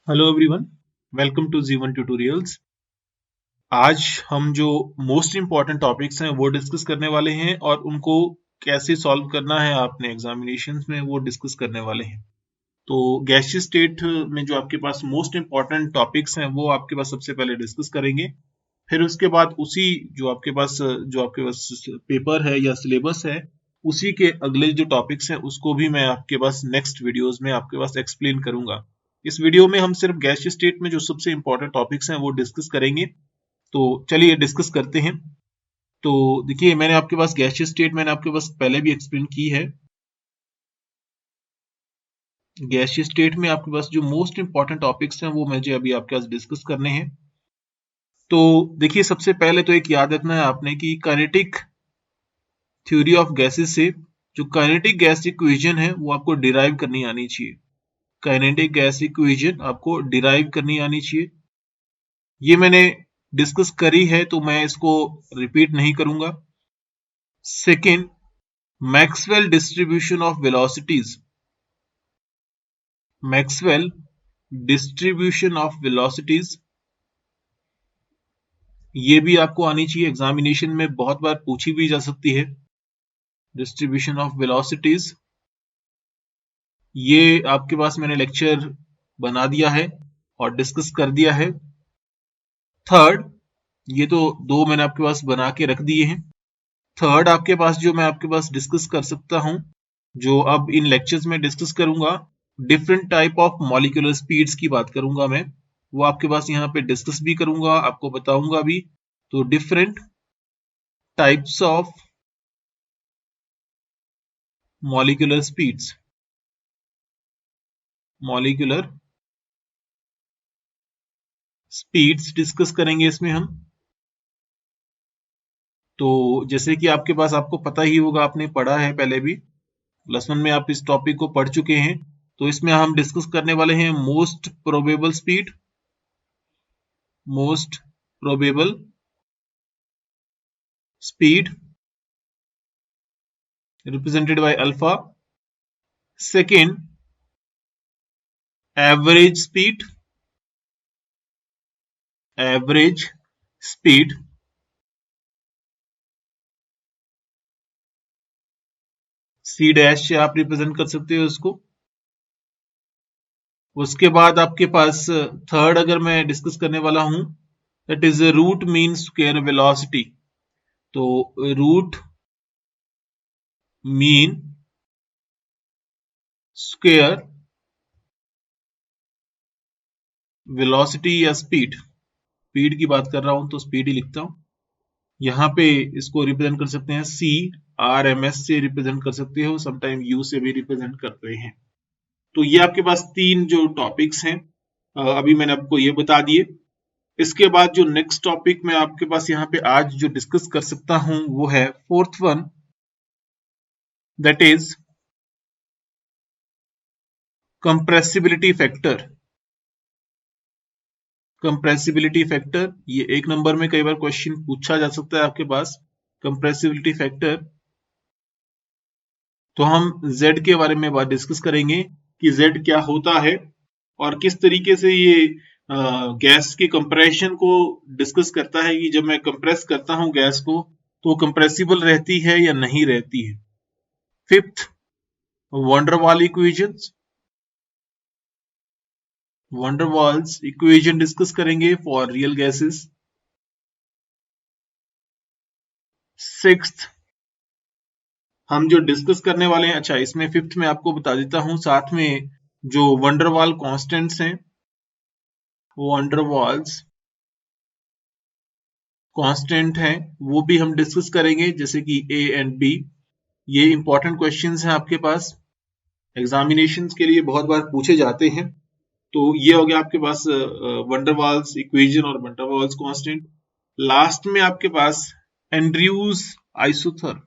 Hello everyone, welcome to जी1 tutorials. आज हम जो मोस्ट इम्पॉर्टेंट टॉपिक्स हैं वो डिस्कस करने वाले हैं और उनको कैसे सॉल्व करना है आपने एग्जामिनेशंस में वो डिस्कस करने वाले हैं। तो गैसीय स्टेट में जो आपके पास मोस्ट इम्पॉर्टेंट टॉपिक्स हैं वो आपके पास सबसे पहले डिस्कस करेंगे। फिर उसके बाद उसी जो आपके पास पेपर है या सिलेबस है उसी के अगले जो टॉपिक्स हैं उसको भी मैं आपके पास नेक्स्ट वीडियोस में आपके पास एक्सप्लेन करूंगा। इस वीडियो में हम सिर्फ गैसीय स्टेट में जो सबसे इंपॉर्टेंट टॉपिक्स हैं वो डिस्कस करेंगे। तो चलिए डिस्कस करते हैं। तो देखिए, मैंने आपके पास गैसीय स्टेट मैंने आपके पास पहले भी एक्सप्लेन की है। गैसीय स्टेट में आपके पास जो मोस्ट इंपॉर्टेंट टॉपिक्स हैं वो मुझे अभी आपके पास डिस्कस करने हैं। तो देखिए, सबसे पहले तो एक याद रखना है आपने कि काइनेटिक थ्योरी ऑफ गैसेस से जो काइनेटिक गैस इक्वेशन है वो आपको डिराइव करनी आनी चाहिए। काइनेटिक गैस इक्वेशन आपको डिराइव करनी आनी चाहिए। ये मैंने डिस्कस करी है तो मैं इसको रिपीट नहीं करूंगा। Second, Maxwell distribution of velocities. Maxwell distribution of velocities ये भी आपको आनी चाहिए, एग्जामिनेशन में बहुत बार पूछी भी जा सकती है। डिस्ट्रीब्यूशन ऑफ वेलोसिटीज ये आपके पास मैंने लेक्चर बना दिया है और डिस्कस कर दिया है। थर्ड, ये तो दो मैंने आपके पास बना के रख दिए हैं। थर्ड आपके पास जो मैं आपके पास डिस्कस कर सकता हूं, जो अब इन लेक्चर्स में डिस्कस करूंगा, different type of molecular speeds की बात करूंगा मैं। वो आपके पास यहाँ पे डिस्कस भी करूंगा, आपको बताऊंगा भी। तो different types of molecular speeds, molecular speeds discuss करेंगे इसमें हम। तो जैसे कि आपके पास आपको पता ही होगा, आपने पढ़ा है पहले भी, +1 में आप इस टॉपिक को पढ़ चुके हैं। तो इसमें हम डिस्कस करने वाले हैं most probable speed, most probable speed represented by alpha. Second, average speed, average speed. C dash से आप रिप्रेजेंट कर सकते हो इसको। उसके बाद आपके पास थर्ड अगर मैं डिस्कस करने वाला हूं, that is root mean square velocity. तो रूट मीन स्क्वायर वेलोसिटी या स्पीड की बात कर रहा हूं तो स्पीड ही लिखता हूं। यहाँ पे इसको रिप्रेजेंट कर सकते हैं सी, आर, एम, एस से रिप्रेजेंट कर सकते हो, समटाइम यू से भी रिप्रेजेंट करते हैं। तो ये आपके पास तीन जो टॉपिक्स हैं अभी मैंने आपको ये बता दिए। इसके बाद जो नेक्स्ट टॉपिक मैं आपके पास यहाँ पे आज जो डिस्कस कर सकता हूं वो है fourth one, that is compressibility factor. Compressibility factor ये 1 नंबर में कई बार क्वेश्चन पूछा जा सकता है आपके पास। कंप्रेसिबिलिटी फैक्टर, तो हम Z के बारे में बात डिस्कस करेंगे कि Z क्या होता है और किस तरीके से ये गैस के कंप्रेशन को डिस्कस करता है कि जब मैं कंप्रेस करता हूं गैस को तो कंप्रेसिबल रहती है या नहीं रहती है। Fifth, van der Waal equations, van der Waals equation discuss करेंगे फॉर रियल गैसेस। सिक्स्थ, हम जो डिस्कस करने वाले हैं, अच्छा इसमें फिफ्थ में आपको बता देता हूं साथ में जो वंडरवाल कांस्टेंट्स हैं, वंडरवाल्स कांस्टेंट हैं वो भी हम डिस्कस करेंगे, जैसे कि ए एंड बी। ये इंपॉर्टेंट क्वेश्चंस हैं आपके पास, एग्जामिनेशंस के लिए बहुत बार पूछे जाते हैं। तो ये हो गया आपके पास वंडरवाल्स इक्वेशन और वंडरवाल्स कांस्टेंट। लास्ट में आपके पास Andrews isotherm,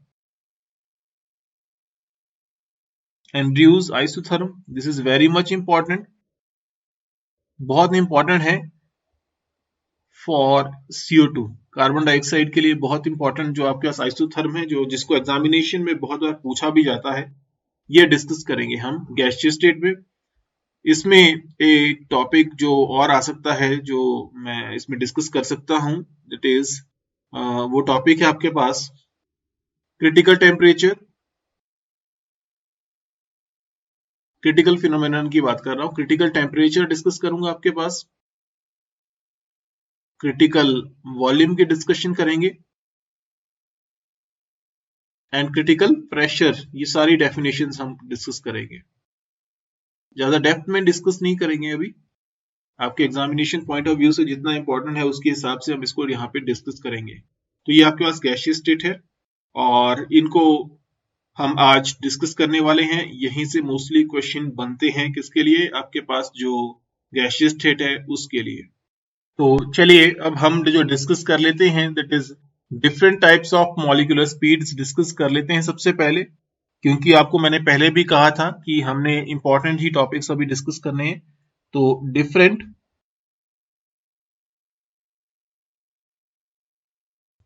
Andrews isotherm, this is very much important, बहुत इंपॉर्टेंट है फॉर CO2, कार्बन डाइऑक्साइड के लिए बहुत इंपॉर्टेंट जो आपके पास आइसोथर्म है, जो जिसको एग्जामिनेशन में बहुत बार पूछा भी जाता है, ये डिस्कस करेंगे हम गैसीय स्टेट में। इसमें एक टॉपिक जो और आ सकता है जो मैं इसमें डिस्कस कर सकता हूं, दैट इज वो टॉपिक है आपके पास क्रिटिकल टेम्परेचर, क्रिटिकल फिनोमेनन की बात कर रहा हूं। क्रिटिकल टेम्परेचर डिस्कस करूंगा आपके पास, क्रिटिकल वॉल्यूम की डिस्कशन करेंगे, एंड क्रिटिकल प्रेशर, ये सारी डेफिनेशंस हम डिस्कस करेंगे। ज्यादा डेप्थ में डिस्कस नहीं करेंगे अभी, आपके एग्जामिनेशन पॉइंट ऑफ व्यू से जितना इंपॉर्टेंट है उसके हिसाब से हम इसको यहाँ पे डिस्कस करेंगे। तो ये आपके पास गैसियस स्टेट है और इनको हम आज डिस्कस करने वाले हैं। यहीं से मोस्टली क्वेश्चन बनते हैं, किसके लिए, आपके पास जो गैसियस स्टेट है उसके लिए। तो चलिए अब हम जो डिस्कस कर लेते हैं, that is different types of molecular speeds discuss कर लेते हैं सबसे पहले, क्योंकि आपको मैंने पहले भी कहा था कि हमने इंपॉर्टेंट ही टॉपिक्स अभी डिस्कस करने हैं। तो different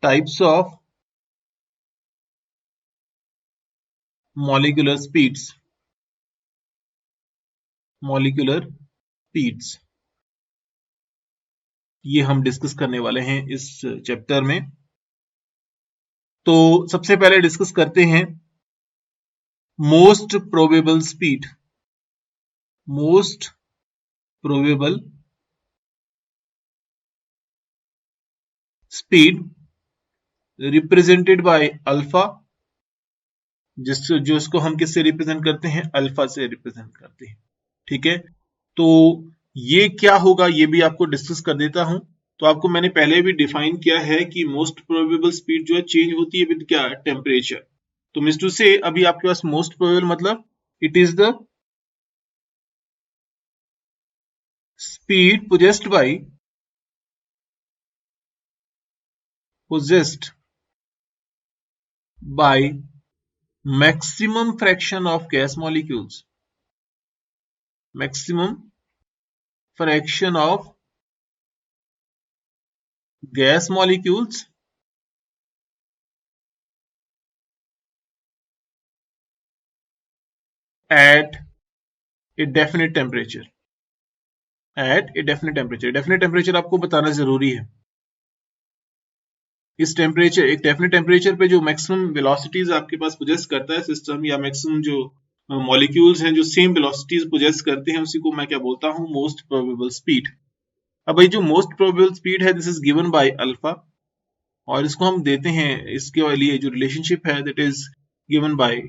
types of molecular speeds, molecular speeds, ये हम डिस्कस करने वाले हैं इस चैप्टर में। तो सबसे पहले डिस्कस करते हैं most probable speed, most probable speed represented by alpha, जो इसको हम किससे रिप्रेजेंट करते हैं, अल्फा से रिप्रेजेंट करते हैं। ठीक है, तो ये क्या होगा ये भी आपको डिस्कस कर देता हूं। तो आपको मैंने पहले भी डिफाइन किया है कि मोस्ट प्रोबेबल स्पीड जो है चेंज होती है विद क्या, टेम्परेचर। तो मींस टू से अभी आपके पास मोस्ट प्रोबेबल मतलब it is the speed possessed by maximum fraction of gas molecules, maximum fraction of gas molecules at a definite temperature, at a definite temperature। definite temperature आपको बताना जरूरी है। इस टेम्परेचर, एक डेफिनेट टेम्परेचर पे जो maximum velocities आपके पास poses करता है सिस्टम, या मैक्सिमम जो मॉलिक्यूल्स हैं जो सेम वेलोसिटीज पोजेस करते हैं, उसी को मैं क्या बोलता हूं, मोस्ट प्रोबेबल स्पीड। अब भाई जो मोस्ट प्रोबेबल स्पीड है this is given by alpha, और इसको हम देते हैं, इसके लिए जो रिलेशनशिप है that is given by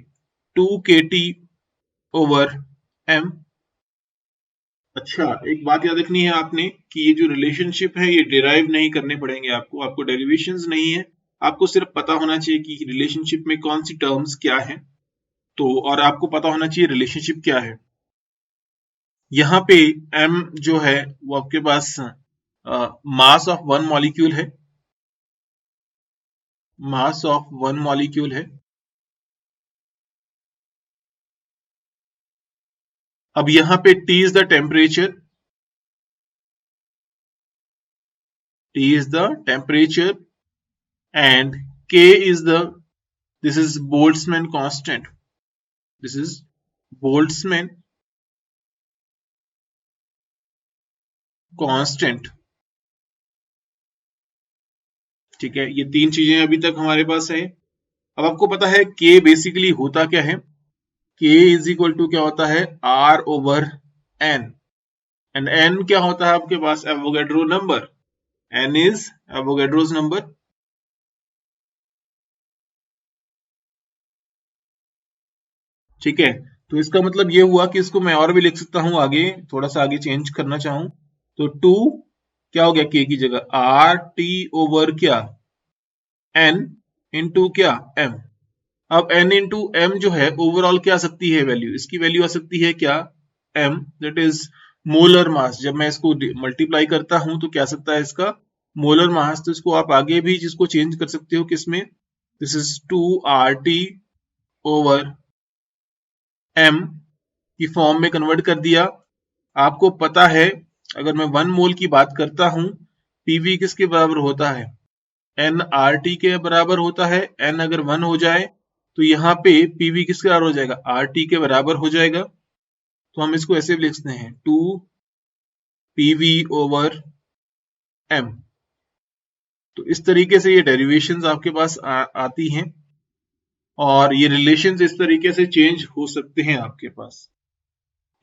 2kT/m। अच्छा, एक बात याद रखनी है आपने कि ये जो रिलेशनशिप है ये डिराइव नहीं करने पड़ेंगे आपको, आपको डेरिवेशंस नहीं है, आपको सिर्फ पता होना चाहिए कि रिलेशनशिप में कौन सी टर्म्स क्या है। तो और आपको पता होना चाहिए रिलेशनशिप क्या है। यहाँ पे m जो है वो आपके पास मास ऑफ वन मॉलिक्यूल है, मास ऑफ वन मॉलिक्यूल है। अब यहाँ पे T is the temperature, T is the temperature, and K is the, this is Boltzmann constant, this is Boltzmann constant। ठीक है, ये तीन चीजें अभी तक हमारे पास है। अब आपको पता है K बेसिकली होता क्या है, K इज इक्वल टू क्या होता है, R/N, एंड N क्या होता है आपके पास, Avogadro number, N is Avogadro's number. ठीक है, तो इसका मतलब ये हुआ कि इसको मैं और भी लिख सकता हूं आगे, थोड़ा सा आगे चेंज करना चाहूं तो 2 क्या हो गया, K की जगह RT/, क्या, N इंटू क्या, M। अब N इंटू M जो है ओवरऑल क्या आ सकती है वैल्यू, इसकी वैल्यू आ सकती है क्या, M, that is molar mass. जब मैं इसको मल्टीप्लाई करता हूं तो क्या आ सकता है इसका, मोलर मास। तो इसको आप आगे भी जिसको चेंज कर सकते हो किसमें, दिस इज 2RT/M की फॉर्म में कन्वर्ट कर दिया। आपको पता है अगर मैं 1 मोल की बात करता हूं, पीवी किसके बराबर होता है, NRT के बराबर होता है। N अगर 1 हो जाए तो यहाँ पे पीवी किसके बराबर हो जाएगा, RT के बराबर हो जाएगा। तो हम इसको ऐसे भी लिख सकते हैं 2PV ओवर M। तो इस तरीके से ये डेरिवेशंस आपके पास आती हैं और ये रिलेशंस इस तरीके से चेंज हो सकते हैं आपके पास।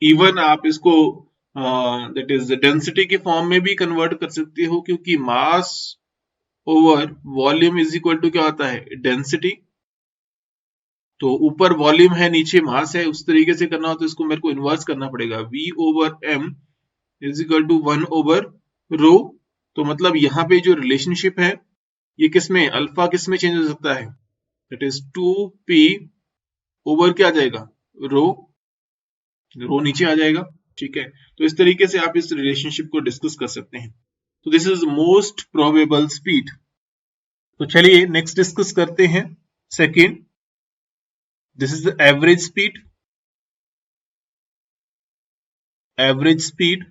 इवन आप इसको दैट इज डेंसिटी के फॉर्म में भी कन्वर्ट कर सकते हो, क्योंकि mass over volume is equal to क्या होता है, डेंसिटी। तो ऊपर वॉल्यूम है, नीचे मास है, उस तरीके से करना हो तो इसको मेरे को इन्वर्स करना पड़ेगा। V over M is equal to 1 over rho. तो मतलब यहाँ पे जो रिलेशनशिप है ये किसमें, अल्फा किसमें चेंज हो सकता है, दैट इज 2P ओवर क्या आ जाएगा, रो। रो नीचे आ जाएगा, ठीक है। तो इस तरीके से आप इस रिलेशनशिप को डिस्कस कर सकते हैं। तो this is most probable speed. तो चलिए नेक्स्ट डिस्कस करते हैं second, this is the average speed. Average speed,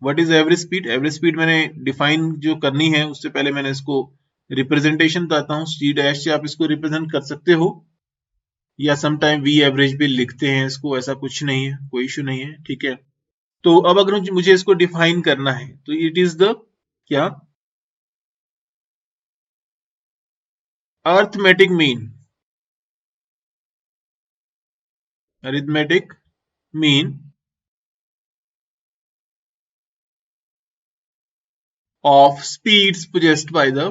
what is average speed? Average speed मैंने डिफाइन जो करनी है उससे पहले मैंने इसको रिप्रेजेंटेशन बताता हूँ। C डैश से आप इसको रिप्रेजेंट कर सकते हो, या समटाइम V एवरेज भी लिखते हैं इसको, ऐसा कुछ नहीं है, कोई इशू नहीं है, ठीक है। तो अब अगर मुझे इसको डिफाइन करना है तो इट इज द क्या, arithmetic mean. Arithmetic mean of speeds possessed by the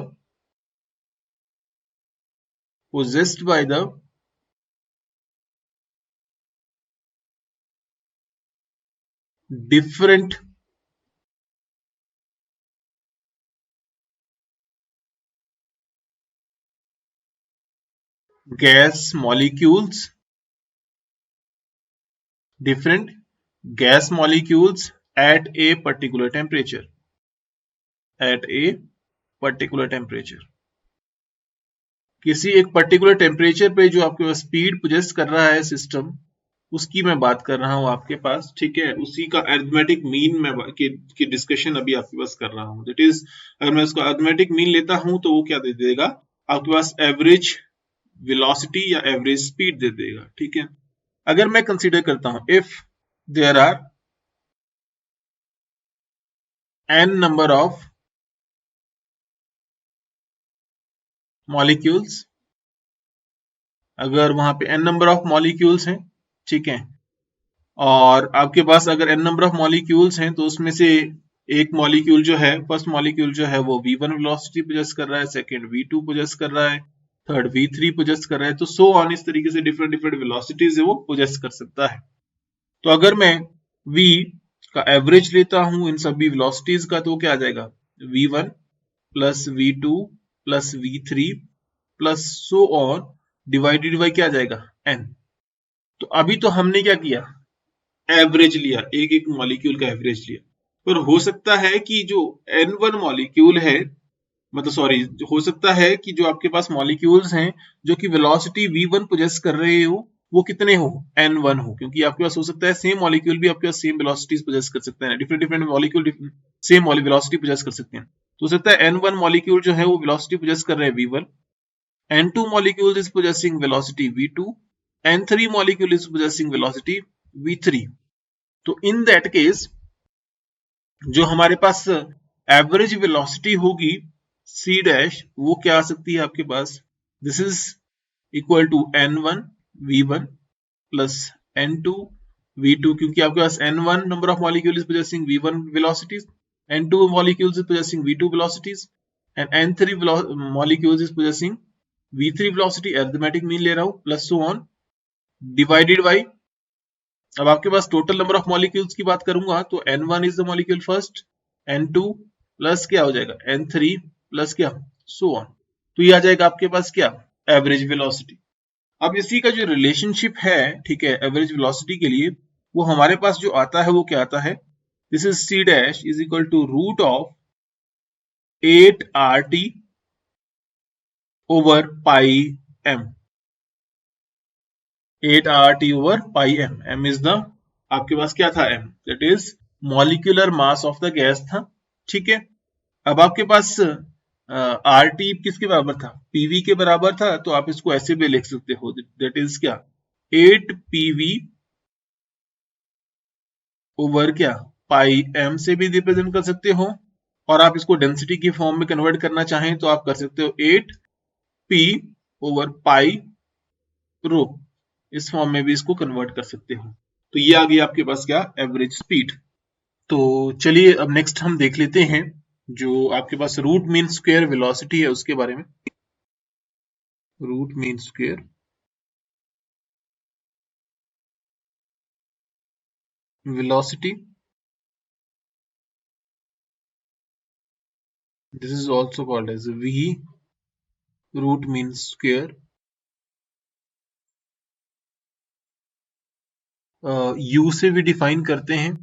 different gas molecules, different gas molecules at a particular temperature, at a particular temperature। किसी एक पर्टिकुलर टेम्परेचर पे जो आपके पास स्पीड पोजेस कर रहा है सिस्टम, उसकी मैं बात कर रहा हूं आपके पास, ठीक है। उसी का अरिथमेटिक मीन में की डिस्कशन अभी आपके पास कर रहा हूं। दैट इज, अगर मैं उसका अरिथमेटिक मीन लेता हूं तो वो क्या दे देगा आपके पास, एवरेज वेलोसिटी या एवरेज स्पीड दे देगा, ठीक है। अगर मैं कंसीडर करता हूं, if there are n number of molecules, अगर वहां पे n नंबर ऑफ मॉलिक्यूल्स हैं, ठीक है, और आपके पास अगर n नंबर ऑफ मॉलिक्यूल्स हैं तो उसमें से एक मॉलिक्यूल जो है, फर्स्ट मॉलिक्यूल जो है वो v1 वेलोसिटी पोजेस कर रहा है, सेकंड v2 पोजेस कर रहा है, थर्ड v3 पोजेस कर रहा है, तो सो ऑन, इस तरीके से डिफरेंट डिफरेंट वेलोसिटीज है वो पोजेस कर सकता है। तो अगर मैं v का एवरेज लेता हूं इन सभी वेलोसिटीज का, तो क्या आ जाएगा, v1 plus v2 plus v3 plus so on divided by क्या आ जाएगा, n। तो अभी तो हमने क्या किया, एवरेज लिया, एक एक मॉलिक्यूल का एवरेज लिया। पर हो सकता है कि जो n1 मॉलिक्यूल है, मतलब सॉरी, हो सकता है कि जो आपके पास मॉलिक्यूल्स हैं जो कि वेलोसिटी v1 पोजेस कर रहे हो, वो कितने हो, n1 हो। क्योंकि आपके पास हो सकता है सेम मॉलिक्यूल भी आपके पास सेम वेलोसिटीज पोजेस कर सकते हैं, different different molecule same velocity possess कर सकते हैं। तो हो सकता है n1 मॉलिक्यूल जो है वो वेलोसिटी पोजेस कर रहे हैं v1, n2 molecule is possessing velocity v2, n3 molecule is possessing velocity v3। तो इन दैट केस जो हमारे पास एवरेज वेलोसिटी होगी c डैश, वो क्या आ सकती है आपके पास, this is equal to n1 v1 plus n2 v2, क्योंकि आपके पास n1 number of molecule is possessing v1 velocities, n2 molecules is possessing v2 velocities, and n3 molecules is possessing v3 velocity, arithmetic mean ले रहा हूं, plus so on divided by, अब आपके पास total number of molecules की बात करूंगा तो n1 is the molecule first, n2 plus क्या हो जाएगा, n3 प्लस क्या, सो ऑन। तो ये आ जाएगा आपके पास क्या, एवरेज वेलोसिटी। अब इसी का जो रिलेशनशिप है, ठीक है, एवरेज वेलोसिटी के लिए, वो हमारे पास जो आता है वो क्या आता है, this is c dash is equal to root of 8RT over pi m, 8RT over pi m, m is the आपके पास क्या था, m that is molecular mass of the gas था, ठीक है। अब आपके पास RT किसके बराबर था, PV के बराबर था, तो आप इसको ऐसे भी लिख सकते हो, that is क्या, 8 PV ओवर क्या पाई एम से भी रिप्रेजेंट कर सकते हो, और आप इसको डेंसिटी की फॉर्म में कन्वर्ट करना चाहें तो आप कर सकते हो 8p ओवर पाई रो, इस फॉर्म में भी इसको कन्वर्ट कर सकते हो। तो ये आ गई आपके पास क्या एवरेज स्पीड। तो चलिए अब नेक्स्ट हम देख लेते हैं जो आपके पास रूट मीन स्क्वायर वेलोसिटी है उसके बारे में। Root mean square velocity, this is also called as v root mean square। u से भी डिफाइन करते हैं,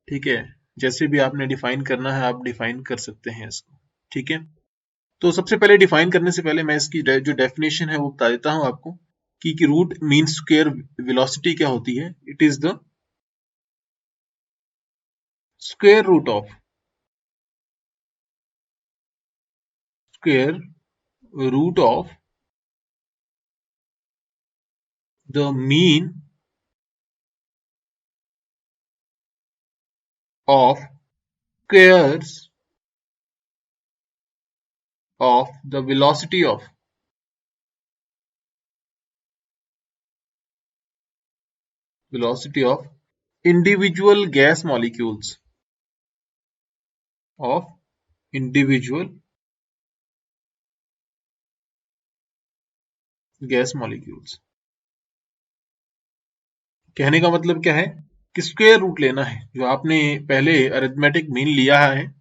ठीक है, जैसे भी आपने डिफाइन करना है आप डिफाइन कर सकते हैं इसको, ठीक है। तो सबसे पहले डिफाइन करने से पहले मैं इसकी जो डेफिनेशन है वो बता देता हूं आपको कि रूट मीन स्क्वायर वेलोसिटी क्या होती है। It is the square root of the mean of squares of the velocity of individual gas molecules of individual gas molecules। कहने का मतलब क्या है कि स्क्वायर रूट लेना है, जो आपने पहले अरिथमेटिक मीन लिया है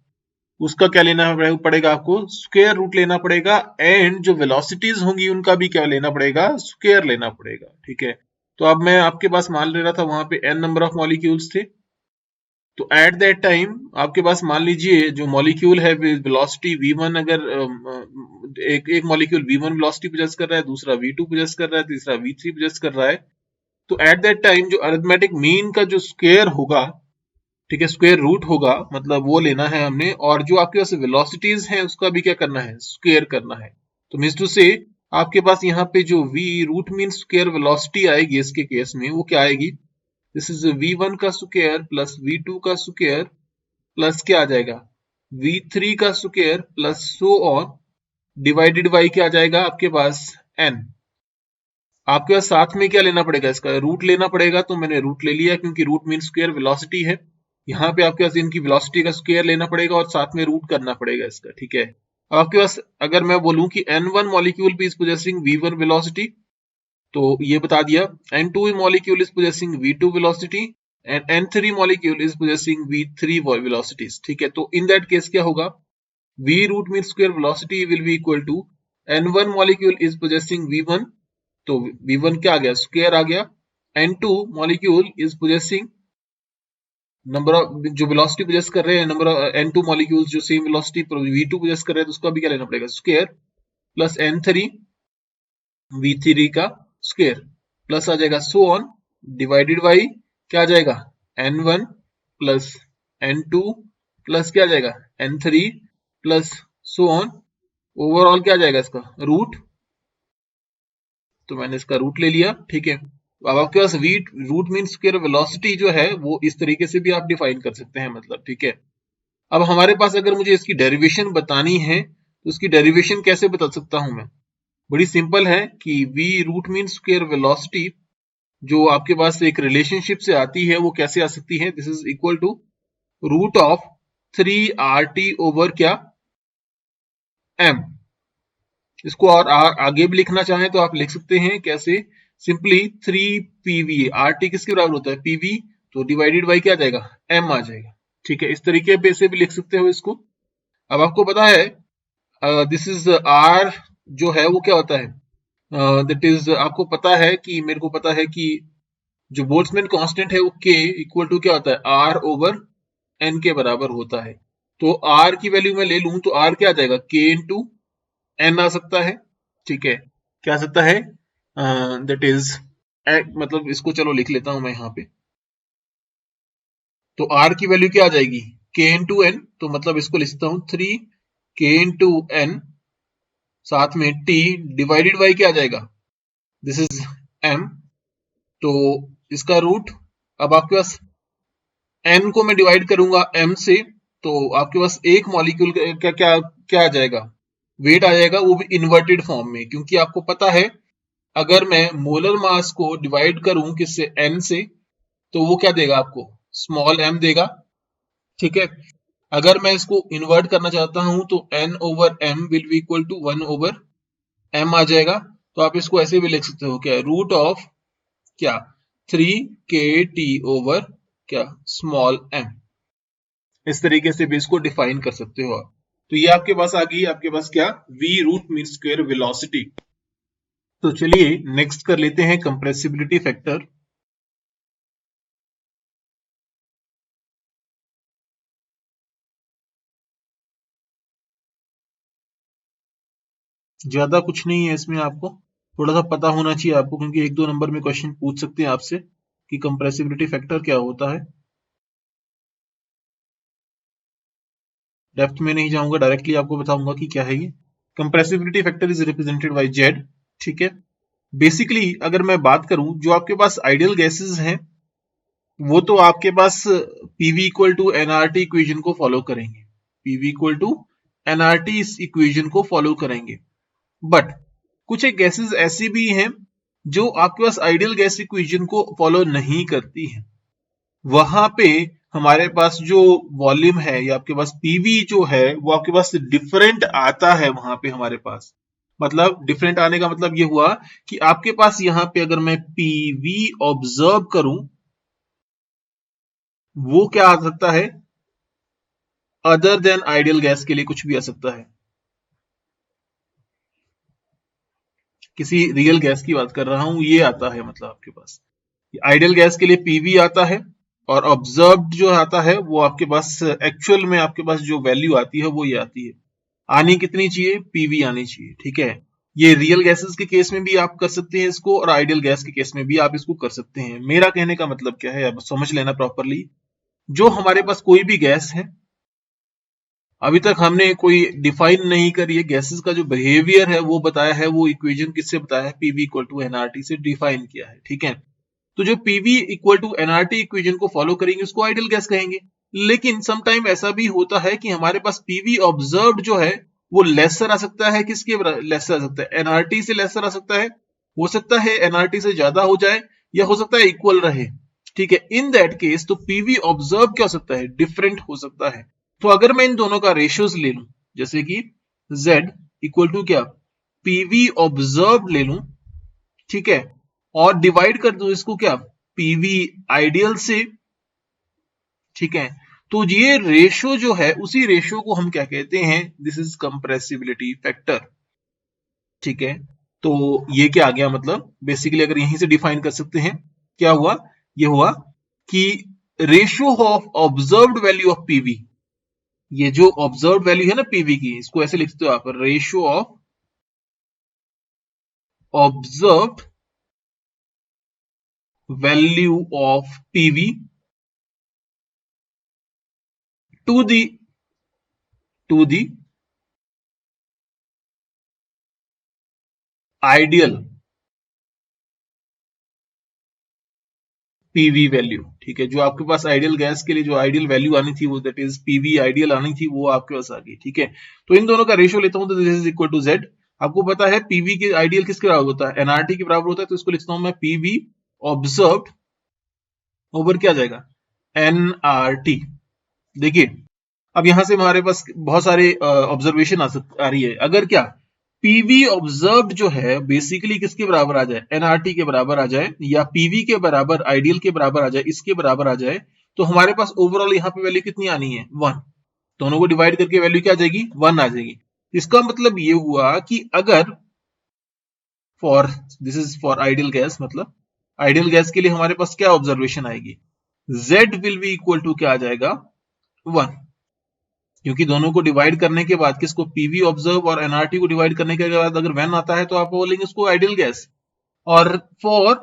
उसका क्या लेना पड़ेगा, आपको स्क्वायर रूट लेना पड़ेगा, एंड जो वेलोसिटीज होंगी उनका भी क्या लेना पड़ेगा, स्क्वायर लेना पड़ेगा, ठीक है। तो अब मैं आपके पास मान ले रहा था वहां पे n नंबर ऑफ मॉलिक्यूल्स थे, तो एट दैट टाइम आपके पास मान लीजिए जो मॉलिक्यूल है वेलोसिटी v1, अगर एक मॉलिक्यूल v1 वेलोसिटी पोजेस कर रहा है, दूसरा v2 पोजेस कर रहा है, तीसरा v3 पोजेस कर रहा है, तो एट दैट टाइम जो अरिथमेटिक मीन का जो स्क्वायर होगा, ठीक है, स्क्वायर रूट होगा, मतलब वो लेना है हमने, और जो आपके पास वेलोसिटीज हैं उसका भी क्या करना है, स्क्वायर करना है। तो मीन्स टू से आपके पास यहाँ पे जो v root mean square velocity आएगी इसके केस में वो क्या आएगी, दिस इज v1 का स्क्वायर प्लस v2 का स्क्वायर प्लस क्या आ जाएगा v3 का square plus so on divided by क्या आ जाएगा आपके पास n। आपके पास साथ में क्या लेना पड़ेगा, इसका रूट लेना पड़ेगा, तो मैंने रूट ले लिया क्योंकि रूट मीन स्क्वायर वेलोसिटी है। यहाँ पे आपके पास इनकी वेलोसिटी का स्क्वायर लेना पड़ेगा और साथ में रूट करना पड़ेगा इसका, ठीक है। अब आपके पास अगर मैं बोलूं कि n1 मॉलिक्यूल भी इज पोजेसिंग v1 वेलोसिटी, तो ये बता दिया, n2 molecule is possessing v2 velocity and n3 molecule is possessing v3 velocities, ठीक है। तो इन दैट केस क्या होगा, v root mean square velocity will be equal to n1 molecule is possessing v1, तो v1 क्या आ गया, square आ गया, n2 molecule is possessing number of जो वेलोसिटी पोजेस कर रहे हैं, नंबर ऑफ n2 मॉलिक्यूल्स जो सेम वेलोसिटी v2 पोजेस कर रहे हैं, तो उसका भी क्या लेना पड़ेगा, स्क्वायर, प्लस n3 v3 का स्क्वायर, प्लस आ जाएगा सो ऑन डिवाइडेड बाई क्या आ जाएगा n1 प्लस n2 प्लस क्या आ जाएगा n3 plus so on, overall क्या आ जाएगा इसका रूट, तो मैंने इसका रूट ले लिया, ठीक है। अब आपके पास रूट मीन स्क्वायर वेलोसिटी जो है वो इस तरीके से भी आप डिफाइन कर सकते हैं, मतलब, ठीक है। अब हमारे पास अगर मुझे इसकी डेरिवेशन बतानी है तो इसकी डेरिवेशन कैसे बता सकता हूं मैं, बड़ी सिंपल है कि v root mean square velocity जो आपके पास एक रिलेशनशिप से आती है वो कैसे आ सकती है, this is equal to root of 3RT over क्या m। इसको और आगे भी लिखना चाहें तो आप लिख सकते हैं कैसे, सिंपली 3PV, RT किसके बराबर होता है PV, तो डिवाइडेड बाई क्या आ जाएगा m आ जाएगा, ठीक है। इस तरीके पे से भी लिख सकते हो इसको। अब आपको पता है दिस इज R जो है वो क्या होता है, दैट इज आपको पता है कि मेरे को पता है कि जो बोल्ट्जमैन कांस्टेंट है वो K इक्वल टू क्या होता है R ओवर N के बराबर होता है। तो R की वैल्यू मैं ले लूं तो R क्या आ जाएगा K इंटू N आ सकता है, ठीक है, क्या आ सकता है, दैट इज मतलब इसको चलो लिख लेता हूं मैं यहाँ पे, तो R की वैल्यू क्या आ जाएगी K इंटू N, तो मतलब इसको लिखता हूं 3K इंटू N साथ में T डिवाइडेड बाई क्या आ जाएगा, दिस इज M, तो इसका रूट, अब आपके पास n को मैं डिवाइड करूंगा m से, तो आपके पास एक मॉलिक्यूल का क्या क्या आ जाएगा, वेट आ जाएगा, वो भी इन्वर्टेड फॉर्म में, क्योंकि आपको पता है अगर मैं मोलर मास को डिवाइड करूं किससे, n से, तो वो क्या देगा आपको, स्मॉल m देगा। ठीक है, अगर मैं इसको इन्वर्ट करना चाहता हूं तो n over m will be equal to 1 over m आ जाएगा। तो आप इसको ऐसे भी लिख सकते हो, क्या, रूट ऑफ क्या 3kt ओवर क्या स्मॉल m। इस तरीके से भी इसको डिफाइन कर सकते हो आप। तो ये आपके पास आ गई, आपके पास क्या, v root mean square velocity. तो चलिए नेक्स्ट कर लेते हैं कंप्रेसिबिलिटी फैक्टर। ज्यादा कुछ नहीं है इसमें, आपको थोड़ा सा पता होना चाहिए आपको, क्योंकि एक दो नंबर में क्वेश्चन पूछ सकते हैं आपसे कि कंप्रेसिबिलिटी फैक्टर क्या होता है। डेप्थ में नहीं जाऊंगा, डायरेक्टली आपको बताऊंगा कि क्या है ये। Compressibility factor is represented bye Z. ठीक है, बेसिकली अगर मैं बात करूं, जो आपके पास आइडियल गैसेस हैं वो तो आपके पास PV equal to NRT equation को फॉलो करेंगे, पीवी इक्वल टू एनआरटी इस इक्वेशन को फॉलो करेंगे। बट कुछ एक गैसेस ऐसी भी हैं जो आपके पास आइडियल गैस इक्वेशन को फॉलो नहीं करती हैं। वहां पे हमारे पास जो वॉल्यूम है या आपके पास पीवी जो है वो आपके पास डिफरेंट आता है। वहां पे हमारे पास मतलब डिफरेंट आने का मतलब ये हुआ कि आपके पास यहां पे अगर मैं पीवी ऑब्जर्व करूं, वो क्या आ सकता है, अदर देन आइडियल गैस के लिए कुछ भी आ सकता है। किसी रियल गैस की बात कर रहा हूं, ये आता है मतलब आपके पास आइडियल गैस के लिए पीवी आता है, और ऑब्जर्व्ड जो आता है वो आपके पास एक्चुअल में आपके पास जो वैल्यू आती है वो ये आती है। आनी कितनी चाहिए, पीवी आनी चाहिए। ठीक है, ये रियल गैसेस के केस में भी आप कर सकते हैं इसको, और आइडियल गैस के केस में भी आप इसको कर सकते हैं। मेरा कहने का मतलब क्या है, अब समझ लेना प्रॉपरली। जो हमारे पास कोई भी गैस है, अभी तक हमने कोई डिफाइन नहीं करी है, गैसेस का जो बिहेवियर है वो बताया है, वो इक्वेशन किससे बताया है, पीवी इक्वल टू एनआरटी से डिफाइन किया है। ठीक है, तो जो PV equal to NRT equation को फॉलो करेंगे उसको आइडियल गैस कहेंगे। लेकिन समटाइम ऐसा भी होता है कि हमारे पास पीवी ऑब्जर्व्ड जो है वो लेसर आ सकता है, किसके लेसर आ सकता है, एनआरटी से लेसर आ सकता है, हो सकता है एनआरटी से ज्यादा हो जाए, या हो सकता है इक्वल रहे। ठीक है, इन दैट केस तो पीवी ऑब्जर्व क्या हो सकता है, डिफरेंट हो सकता है। तो अगर मैं इन दोनों का रेशियोज ले लूं, जैसे कि Z इक्वल टू क्या, पीवी ऑब्जर्व ले लूं, ठीक है, और डिवाइड कर दूं इसको क्या, पीवी आइडियल से। ठीक है, तो ये रेशियो जो है उसी रेशियो को हम क्या कहते हैं, दिस इज कंप्रेसिबिलिटी फैक्टर। ठीक है, तो ये क्या आ गया, मतलब बेसिकली अगर यहीं से डिफाइन कर सकते हैं, क्या हुआ, ये हुआ कि ratio of observed value of PV, ये जो ऑब्जर्व वैल्यू है ना पीवी की, इसको ऐसे लिखते हो आप, ratio of observe value of PV to the ideal PV value. ठीक है, जो आपके पास आइडियल गैस के लिए जो आइडियल वैल्यू आनी थी वो दैट इज पीवी आइडियल आनी थी, वो आपके पास आ गई। ठीक है, तो इन दोनों का रेशियो लेता हूं तो this is equal to Z. आपको पता है पीवी के आइडियल किसके बराबर होता है, एनआरटी के बराबर होता है, तो इसको लिखता हूं मैं पीवी ऑब्जर्व्ड ओवर क्या जाएगा, एनआरटी। देखिए अब यहां से हमारे पास बहुत सारे ऑब्जर्वेशन आ रही है। अगर क्या पीवी ऑब्जर्व्ड जो है बेसिकली किसके बराबर आ जाए, एनआरटी के बराबर आ जाए, या पीवी के बराबर आइडियल के बराबर आ जाए, इसके बराबर आ जाए, तो हमारे पास ओवरऑल यहाँ पे वैल्यू कितनी आनी है, 1। दोनों को डिवाइड करके वैल्यू क्या आ जाएगी, 1 आ जाएगी। इसका मतलब ये हुआ कि अगर for this is for ideal gas, मतलब आइडियल गैस के लिए हमारे पास क्या ऑब्जर्वेशन आएगी, Z will be equal to क्या आ जाएगा, 1। क्योंकि दोनों को डिवाइड करने के बाद, किसको, पीवी ऑब्जर्व और एनआरटी को डिवाइड करने के बाद अगर वैन आता है तो आप बोलेंगे उसको आइडियल गैस। और for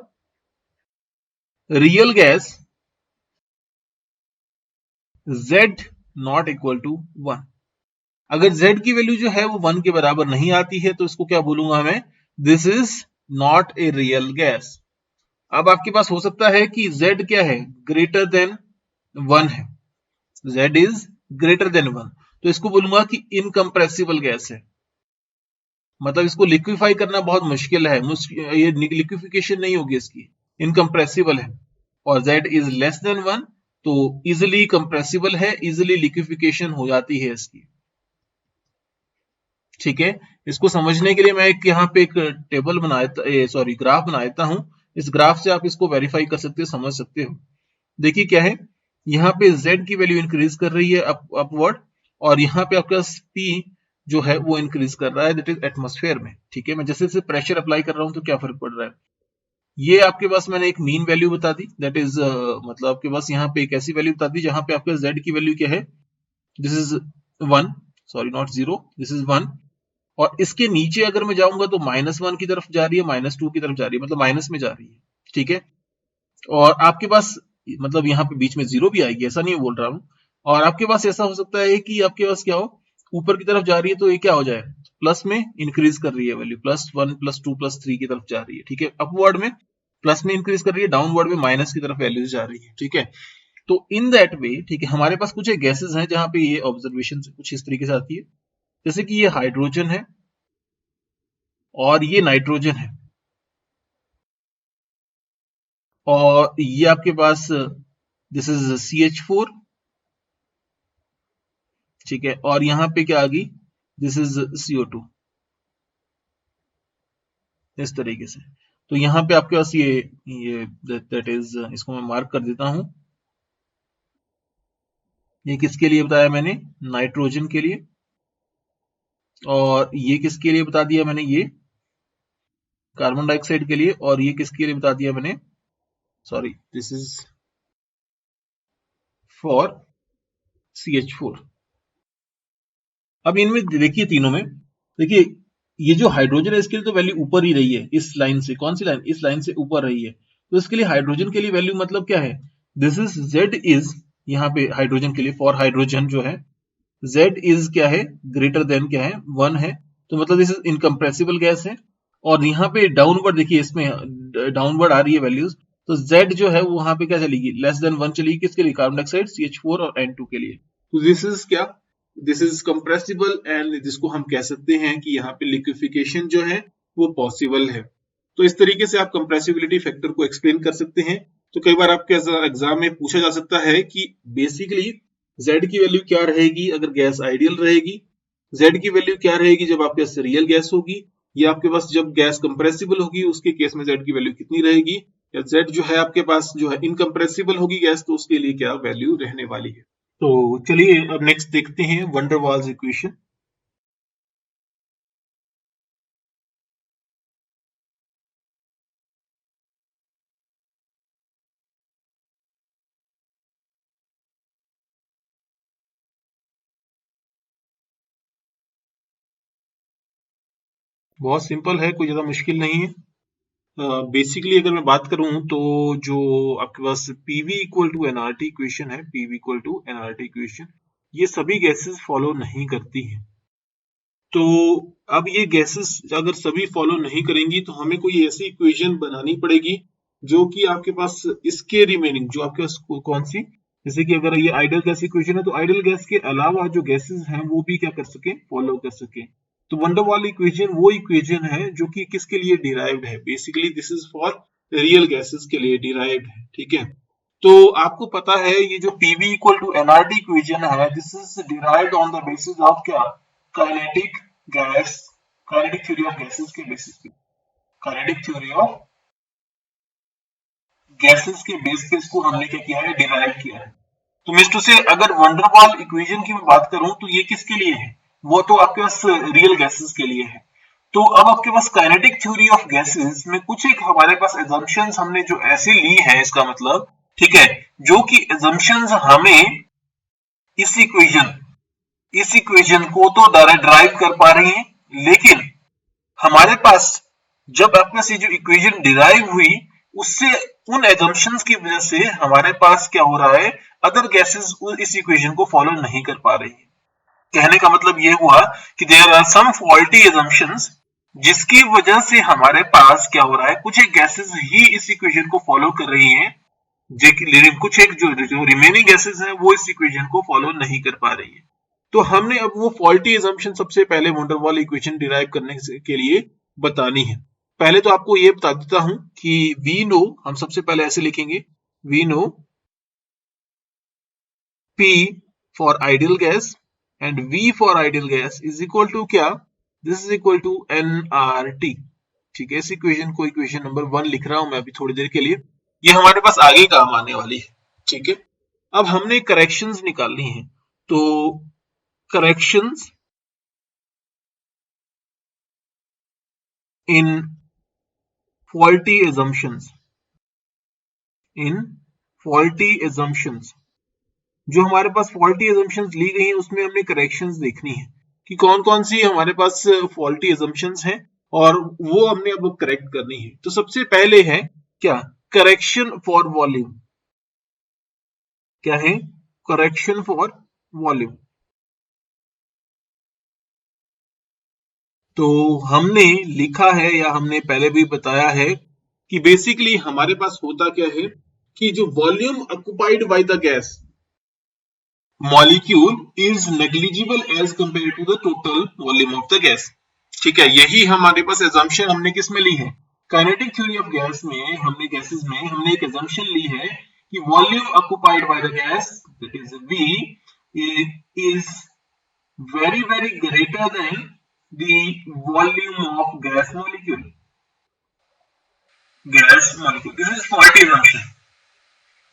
real gas Z not equal to 1। अगर Z की वैल्यू जो है वो 1 के बराबर नहीं आती है तो इसको क्या बोलूंगा मैं, this is not a real gas. अब आपके पास हो सकता है कि Z क्या है, ग्रेटर देन 1 है, Z इज ग्रेटर देन 1, तो इसको बोलूंगा कि इनकम्प्रेसिबल गैस है, मतलब इसको लिक्विफाई करना बहुत मुश्किल है, ये लिक्विफिकेशन नहीं होगी इसकी, इनकम्प्रेसिबल है। और Z इज लेस देन 1 तो इजिली कंप्रेसिबल है, इजिली लिक्विफिकेशन हो जाती है इसकी। ठीक है, इसको समझने के लिए मैं यहाँ पे एक टेबल ग्राफ बना देता हूं। इस ग्राफ से आप इसको वेरीफाई कर सकते हो, समझ सकते हो। देखिए क्या है, यहाँ पे Z की वैल्यू इंक्रीज कर रही है अपवर्ड, और यहाँ पे आपका P जो है वो इंक्रीज कर रहा है, दैट इज एटमॉस्फेयर में। ठीक है, मैं जैसे जैसे प्रेशर अप्लाई कर रहा हूं तो क्या फर्क पड़ रहा है। ये आपके पास मैंने एक मीन वैल्यू बता दी, दैट इज मतलब आपके पास यहाँ पे एक ऐसी वैल्यू बता दी जहां पे आपके Z की वैल्यू क्या है, this is 1, sorry not 0, this is 1। और इसके नीचे अगर मैं जाऊंगा तो -1 की तरफ जा रही है, -2 की तरफ जा रही है, मतलब माइनस में जा रही है। ठीक है, और आपके पास मतलब यहाँ पे बीच में 0 भी आएगी, ऐसा नहीं बोल रहा हूं। और आपके पास ऐसा हो सकता है कि आपके पास क्या हो, ऊपर की तरफ जा रही है तो ये क्या हो जाए, प्लस में इंक्रीज कर रही है वैल्यू, +1 +2 +3 की तरफ जा रही है। ठीक है, अपवर्ड में प्लस में इंक्रीज कर रही है, डाउनवर्ड में माइनस की तरफ वैल्यू जा रही है। ठीक है, तो इन दैट वे, ठीक है, हमारे पास कुछ गैसेस हैं जहां पे ये ऑब्जर्वेशन कुछ इस तरीके से आती है, जैसे कि ये हाइड्रोजन है और ये नाइट्रोजन है, और ये आपके पास दिस इज CH4। ठीक है, और यहां पे क्या आ गई, दिस इज CO2, इस तरीके से। तो यहां पे आपके पास ये दैट इज, इसको मैं मार्क कर देता हूं। ये किसके लिए बताया मैंने, नाइट्रोजन के लिए, और ये किसके लिए बता दिया मैंने, ये कार्बन डाइऑक्साइड के लिए, और ये किसके लिए बता दिया मैंने, sorry this is for CH4। अब इनमें देखिए, तीनों में देखिए, ये जो हाइड्रोजन है इसके लिए तो वैल्यू ऊपर ही रही है, इस लाइन से, कौन सी लाइन, इस लाइन से ऊपर रही है, तो इसके लिए हाइड्रोजन के लिए वैल्यू मतलब क्या है, दिस इज Z इज, यहाँ पे हाइड्रोजन के लिए, फॉर हाइड्रोजन जो है Z इज क्या है, ग्रेटर देन क्या है, 1 है, तो मतलब दिस इज इनकम्प्रेसिबल गैस है। और यहाँ पे डाउनवर्ड देखिए, इसमें डाउनवर्ड आ रही है वैल्यूज, तो Z जो है वो वहां पे क्या चलेगी, लेस देन 1 चलेगी, किसके लिए, कार्बन डाइऑक्साइड CH4 और N2 के लिए। तो दिस इज क्या, दिस इज कंप्रेसिबल, एंड जिसको हम कह सकते हैं कि यहाँ पे लिक्विफिकेशन जो है वो पॉसिबल है। तो इस तरीके से आप कंप्रेसिबिलिटी फैक्टर को एक्सप्लेन कर सकते हैं। तो कई बार आपके एग्जाम में पूछा जा सकता है कि बेसिकली Z की वैल्यू क्या रहेगी अगर गैस आइडियल रहेगी, Z की वैल्यू क्या रहेगी जब आपके पास रियल गैस होगी, या आपके पास जब गैस कंप्रेसिबल होगी उसके केस में Z की वैल्यू कितनी रहेगी, या Z जो है आपके पास जो है इनकम्प्रेसिबल होगी गैस तो उसके लिए क्या वैल्यू रहने वाली है। तो चलिए अब नेक्स्ट देखते हैं वंडर वाल्स इक्वेशन। बहुत सिंपल है, कोई ज्यादा मुश्किल नहीं है। बेसिकली अगर मैं बात करूं तो जो आपके पास PV equal to NRT equation है, PV equal to NRT equation, ये सभी गैसेस फॉलो नहीं करती हैं। तो अब ये गैसेस अगर सभी फॉलो नहीं करेंगी तो हमें कोई ऐसी इक्वेशन बनानी पड़ेगी जो कि आपके पास इसके रिमेनिंग जो आपके पास कौन सी, जैसे कि अगर ये आइडियल गैस इक्वेशन है तो आइडियल गैस के अलावा जो गैसेस हैं वो भी क्या कर सके, फॉलो कर सके। तो वंडर वाल इक्वेशन वो इक्वेशन है जो कि किसके लिए डिराइव्ड है, basically this is for real gases के लिए डिराइव्ड है। ठीक है, तो आपको पता है ये जो PV equal to NRT equation है, this is derived on the basis of क्या, kinetic gas, kinetic theory of gases के बेसिस पे, काइनेटिक थ्योरी ऑफ गैसेस के बेस पे इसको हमने क्या किया है, डिराइव किया है। तो मिस्टर से अगर वंडरवाल इक्वेशन की मैं बात करूं तो ये किसके लिए है, वो तो आपके पास रियल गैसेस के लिए है। तो अब आपके पास काइनेटिक थ्योरी ऑफ गैसेस में कुछ एक हमारे पास एजम्पशंस हमने जो ऐसे ली है, इसका मतलब ठीक है, जो कि एजम्पशंस हमें इस इक्वेशन को तो ड्राइव कर पा रही हैं, लेकिन हमारे पास जब आपके से जो इक्वेशन डिराइव हुई उससे उन एजम्पशंस की वजह से हमारे पास क्या हो रहा है, अदर गैसेस इस इक्वेशन को फॉलो नहीं कर पा रही है। कहने का मतलब यह हुआ कि there are some faulty assumptions जिसकी वजह से हमारे पास क्या हो रहा है, कुछ एक गैसेस ही इस इक्वेशन को फॉलो कर रही हैं, कुछ एक जो रिमेनिंग गैसेस हैं वो इस इक्वेशन को फॉलो नहीं कर पा रही है। तो हमने अब वो फॉल्टी एजम्पशन सबसे पहले van der Waals equation derive करने के लिए बतानी है। पहले तो आपको ये बता देता हूं कि वी नो, हम सबसे पहले ऐसे लिखेंगे, we know P for ideal gas and V for ideal gas is equal to क्या? This is equal to nRT। ठीक है, इस इक्वेशन को इक्वेशन नंबर 1 लिख रहा हूं मैं अभी थोड़ी देर के लिए, ये हमारे पास आगे काम आने वाली है। ठीक है, अब हमने करेक्शंस निकालनी है, तो करेक्शंस इन फॉल्टी assumptions, इन फॉल्टी assumptions, जो हमारे पास फॉल्टी assumptions ली गई हैं उसमें हमने करेक्शंस देखनी है कि कौन कौन सी हमारे पास फॉल्टी assumptions हैं और वो हमने अब करेक्ट करनी है। तो सबसे पहले है क्या? Correction for volume. क्या है? Correction for volume. तो हमने लिखा है या हमने पहले भी बताया है कि बेसिकली हमारे पास होता क्या है कि जो volume occupied by the gas molecule is negligible as compare to the total volume of the gas. ठीक है, यही हमारे पास एजम्पशन हमने किस में ली है? काइनेटिक थ्योरी ऑफ गैस में हमने गैसेस में हमने एक एजम्पशन ली है कि volume occupied by the gas that is V is very very greater than the volume of gas molecule. Gas molecule. This is faulty assumption.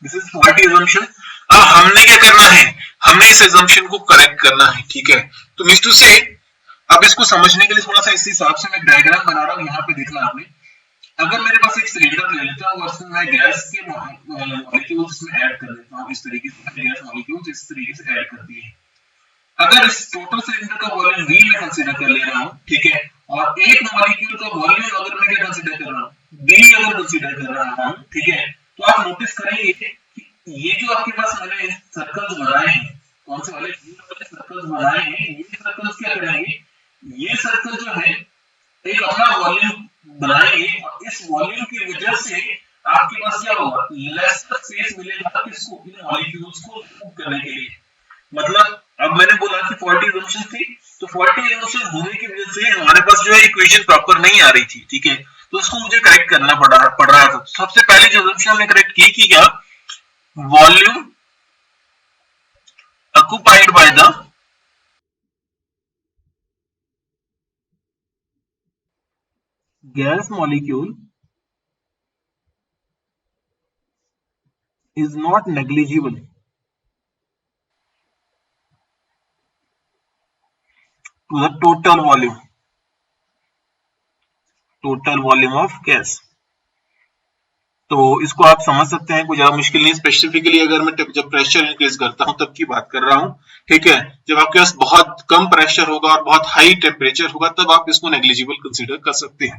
This is faulty assumption. अब हमने क्या करना है? हमने इस assumption को करेक्ट करना है। ठीक है, तो मीन्स टू से अब इसको समझने के लिए थोड़ा सा इस हिसाब से मैं डायग्राम बना रहा हूँ। यहाँ पे देखना आपने, अगर मेरे पास एक सिलेंडर ले लेता हूँ और उसमें मैं गैस के मॉलिक्यूल्स इसमें ऐड कर देता हूँ, इस तरीके से गैस मॉलिक्यूल्स इस तरीके से ऐड कर दिए। अगर इस टोटल सिलेंडर का वॉल्यूम V में कंसीडर कर ले रहा हूँ, ठीक है, और एक मॉलिक्यूल का वॉल्यूम अगर मैं क्या कंसीडर कर रहा हूँ, B अगर कंसीडर कर रहा हूँ, ठीक है, तो आप नोटिस करेंगे कि ये जो आपके पास मैंने सर्कल्स बनाए हैं, कौन से वाले सर्कल्स बनाए हैं, ये सर्कल्स क्या करेंगे, ये सर्कल जो है एक अपना वॉल्यूम बनाएंगे और इस वॉल्यूम की वजह से आपके पास क्या होगा, लेसर स्पेस मिलेगा किसको, इन मॉलिक्यूल्स को मूव करने के लिए। मतलब अब मैंने बोला कि फॉल्टी assumption थी, तो फॉल्टी assumption होने की वजह से हमारे पास जो है इक्वेशन प्रॉपर नहीं आ रही थी। ठीक है, तो उसको मुझे करेक्ट करना पड़ रहा था। सबसे पहले जो assumption हमने करेक्ट की कि क्या, volume occupied by the gas molecule is not negligible to the total volume of gas। तो इसको आप समझ सकते हैं, कोई ज्यादा मुश्किल नहीं। स्पेसिफिकली अगर मैं जब प्रेशर इंक्रीज करता हूं तब की बात कर रहा हूं। ठीक है, जब आपके पास बहुत कम प्रेशर होगा और बहुत हाई टेम्परेचर होगा तब आप इसको नेग्लिजिबल कंसीडर कर सकते हैं।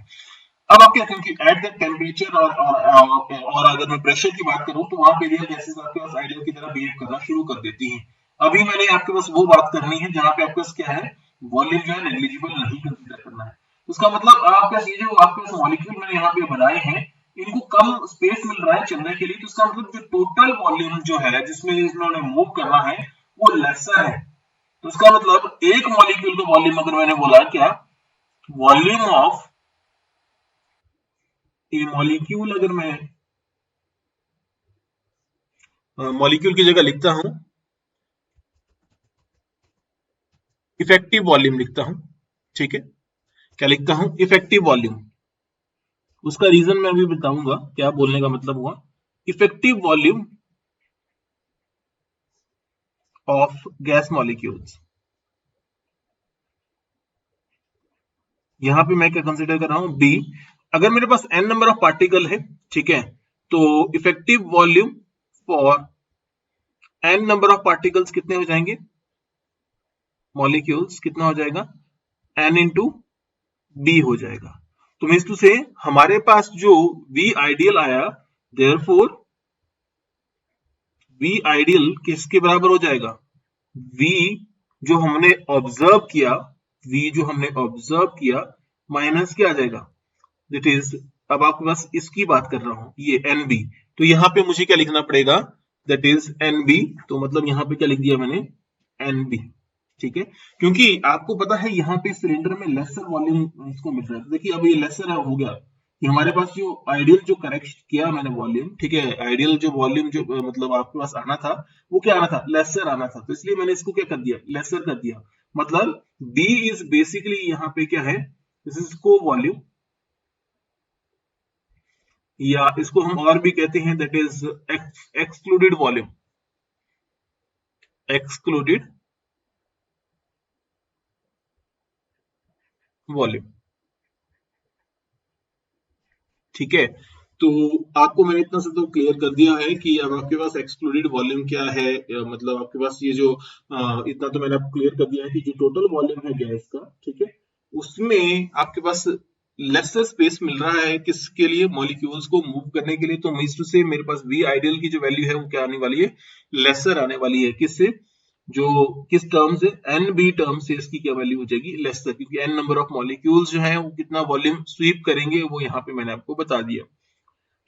अब आप क्या करेंगे, एट द टेम्परेचर और अगर मैं प्रेशर की बात करूं तो वहां पे रियल गैसेस आपके पास आइडियल की तरह बिहेव करना शुरू कर देती हैं। अभी मैंने आपके पास वो बात करनी है जहां पे आपके पास क्या है, वॉल्यूम जो है नेग्लिजिबल नहीं कंसीडर करना है। उसका मतलब आपका ये जो आपके पास मॉलिक्यूल मैंने यहाँ पे बनाए हैं, इनको कम स्पेस मिल रहा है चलने के लिए, तो इसका मतलब जो टोटल वॉल्यूम जो है जिसमें इन्होंने मूव करना है वो लेसर है। तो इसका मतलब एक मॉलिक्यूल का वॉल्यूम अगर मैंने बोला क्या, वॉल्यूम ऑफ ए मॉलिक्यूल, अगर मैं मॉलिक्यूल की जगह लिखता हूं इफेक्टिव वॉल्यूम लिखता हूं। ठीक है, क्या लिखता हूं, इफेक्टिव वॉल्यूम। उसका रीजन मैं अभी बताऊंगा क्या बोलने का मतलब हुआ। Effective volume of gas molecules, यहां पे मैं क्या कंसीडर कर रहा हूं, बी। अगर मेरे पास n नंबर ऑफ पार्टिकल है, ठीक है, तो effective volume for n number of particles कितने हो जाएंगे, मॉलिक्यूल्स कितना हो जाएगा, n इंटू b हो जाएगा। तो मीन्स टू से हमारे पास जो V आइडियल आया, देयरफॉर V आइडियल किसके बराबर हो जाएगा, V जो हमने ऑब्जर्व किया, V जो हमने ऑब्जर्व किया माइनस क्या आ जाएगा, दैट इज अब आपके पास इसकी बात कर रहा हूं, ये NB, तो यहाँ पे मुझे क्या लिखना पड़ेगा, दैट इज NB। तो मतलब यहाँ पे क्या लिख दिया मैंने, NB, ठीक है। क्योंकि आपको पता है यहाँ पे सिलेंडर में लेसर वॉल्यूम इसको मिल रहा है, तो देखिए अब ये लेसर हो गया कि हमारे पास जो आइडियल जो करेक्ट किया मैंने वॉल्यूम, ठीक है, आइडियल जो वॉल्यूम जो मतलब आपके पास आना था वो क्या आना था, लेसर आना था, तो इसलिए मैंने इसको क्या कर दिया, लेसर कर दिया। मतलब B इज बेसिकली यहाँ पे क्या है, दिस इज को वॉल्यूम, या इसको हम और भी कहते हैं that is excluded volume, excluded volume, ठीक है। तो आपको मैंने इतना सा तो क्लियर कर दिया है कि अब आपके पास एक्सक्लूडेड वॉल्यूम क्या है, मतलब आपके पास ये जो इतना तो मैंने आपको क्लियर कर दिया है कि जो टोटल वॉल्यूम है गैस का, ठीक है, उसमें आपके पास लेसर स्पेस मिल रहा है किसके लिए, मॉलिक्यूल्स को मूव करने के लिए। तो मींस टू से मेरे पास वी आइडियल की जो वैल्यू है वो क्या आने वाली है, लेसर आने वाली है, किससे, जो किस टर्म से, एन बी टर्म से इसकी क्या वैल्यू हो जाएगी, लेसर, क्योंकि एन नंबर ऑफ मॉलिक्यूल्स जो है वो कितना वॉल्यूम स्वीप करेंगे वो यहाँ पे मैंने आपको बता दिया।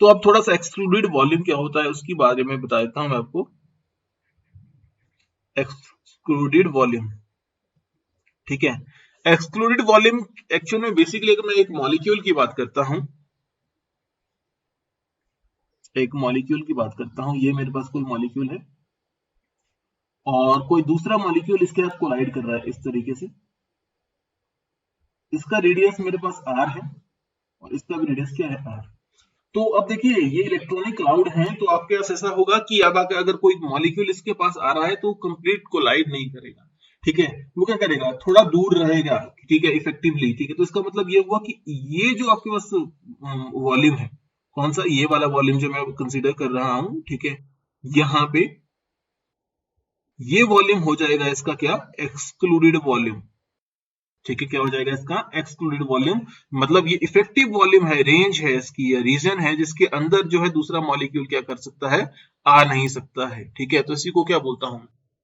तो अब थोड़ा सा एक्सक्लूडेड वॉल्यूम क्या होता है उसकी बारे में बता देता हूं मैं आपको। एक्सक्लूडेड वॉल्यूम, ठीक है, एक्सक्लूडेड वॉल्यूम एक्चुअल में बेसिकली अगर मैं एक मॉलिक्यूल की बात करता हूं, एक मॉलिक्यूल की बात करता हूं, ये मेरे पास कोई मॉलिक्यूल है और कोई दूसरा मॉलिक्यूल इसके साथ कोलाइड कर रहा है इस तरीके से, इसका रेडियस मेरे पास r है और इसका भी रेडियस क्या है r। तो अब देखिए ये इलेक्ट्रॉनिक क्लाउड है, तो आपके पास ऐसा होगा कि अब अगर कोई मॉलिक्यूल इसके पास आ रहा है तो कंप्लीट कोलाइड नहीं करेगा, ठीक है, वो क्या करेगा, थोड़ा दूर रहेगा, ठीक है, इफेक्टिवली, ठीक है। तो इसका मतलब ये हुआ कि ये जो आपके पास वॉल्यूम है, कौन सा, ये वाला वॉल्यूम जो मैं कंसीडर कर रहा हूं, ठीक है, यहाँ पे ये वॉल्यूम हो जाएगा इसका क्या, एक्सक्लूडेड वॉल्यूम, ठीक है, क्या हो जाएगा इसका, एक्सक्लूडेड वॉल्यूम। मतलब ये इफेक्टिव वॉल्यूम है, रेंज है इसकी, या रीजन है जिसके अंदर जो है दूसरा मॉलिक्यूल क्या कर सकता है, आ नहीं सकता है, ठीक है। तो इसी को क्या बोलता हूं,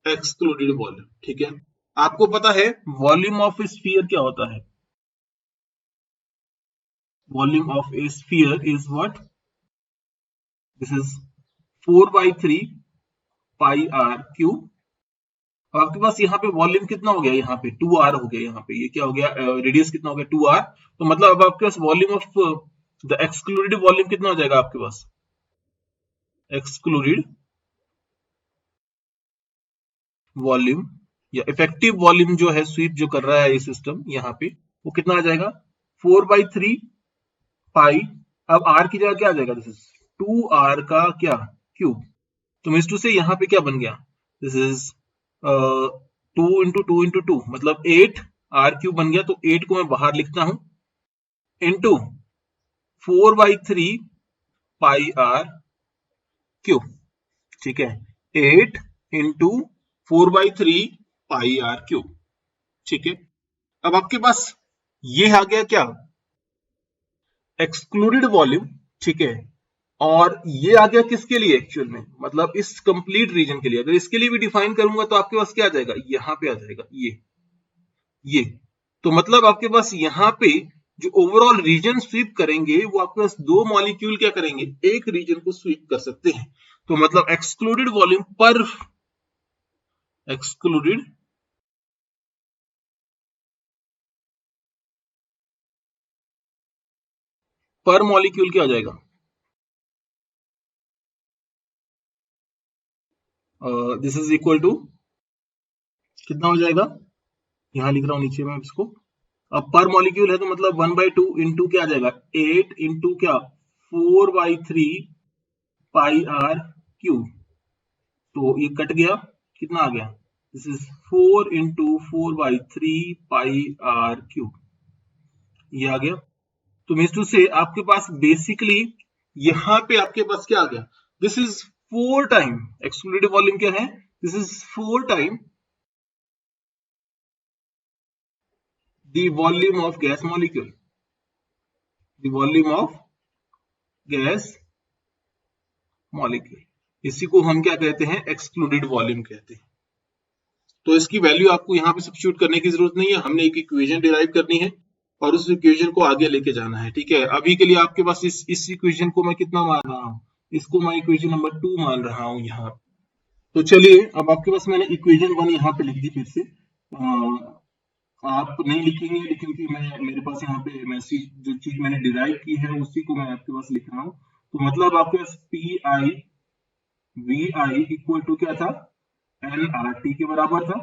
एक्सक्लूडेड वॉल्यूम, ठीक है। आपको पता है वॉल्यूम ऑफ ए स्फीयर क्या होता है, volume of a sphere is what, this is 4/3 pi r cube. आपके पास यहाँ पे वॉल्यूम कितना हो गया, यहाँ पे 2r हो गया, यहाँ पे ये क्या हो गया, रेडियस कितना हो गया 2r। तो मतलब अब आपके पास volume of the excluded volume कितना हो जाएगा आपके पास, एक्सक्लूडेड वॉल्यूम या इफेक्टिव वॉल्यूम जो है स्वीप जो कर रहा है ये सिस्टम यहाँ पे, वो कितना आ जाएगा, 4/3 पाई, अब r की जगह क्या आ जाएगा, दिस इज 2r का क्या, क्यूब। तो मींस टू से यहाँ पे क्या बन गया, दिस इज 2 × 2 × 2 मतलब 8r³ बन गया। तो 8 को मैं बाहर लिखता हूं, इंटू 4/3 पाई r³, ठीक है, 8 × 4/3 पाई r³, ठीक है। अब आपके पास ये आ गया क्या, एक्सक्लूडेड वॉल्यूम, ठीक है, और ये आ गया किसके लिए एक्चुअल में, मतलब इस कंप्लीट रीजन के लिए। अगर इसके लिए भी डिफाइन करूंगा तो आपके पास क्या आ जाएगा, यहां पे आ जाएगा ये। तो मतलब आपके पास यहाँ पे जो ओवरऑल रीजन स्वीप करेंगे वो आपके पास दो मॉलिक्यूल क्या करेंगे, एक रीजन को स्वीप कर सकते हैं। तो मतलब एक्सक्लूडेड वॉल्यूम पर, एक्सक्लूडेड पर मॉलिक्यूल क्या आ जाएगा, दिस इज इक्वल टू कितना हो जाएगा, यहां लिख रहा हूं नीचे में इसको। अब पर मॉलिक्यूल है तो मतलब 1/2 इंटू क्या आ जाएगा, 8 इंटू क्या, 4/3 पाई r³। तो ये कट गया, कितना आ गया, दिस इज 4 × 4/3 पाई r³, ये आ गया। तो मींस टू से आपके पास बेसिकली यहां पे आपके पास क्या आ गया, this is 4 time, excluded volume क्या है, this is 4 time the volume of gas molecule, the volume of gas molecule, इसी को हम क्या कहते हैं, एक्सक्लूडेड वॉल्यूम कहते हैं। तो इसकी वैल्यू आपको यहाँ पे सब्स्टिट्यूट करने की जरूरत नहीं है, हमने एक इक्वेशन डिराइव करनी है और उस इक्वेशन को आगे लेके जाना है। ठीक है, अभी के लिए आपके पास इस इक्वेशन को मैं कितना मान रहा हूँ, इसको मैं इक्वेशन नंबर 2 मान रहा हूँ यहाँ। तो चलिए, अब आपके पास मैंने इक्वेशन 1 यहाँ पे लिख दी फिर से। आप नहीं लिखेंगे, लेकिन कि मैं मेरे पास यहाँ पे मैसेज जो चीज मैंने डिराइव की है उसी को मैं आपके पास लिख रहा हूँ। तो मतलब आपके पास P i V i equal to क्या था, एन आर टी के बराबर था।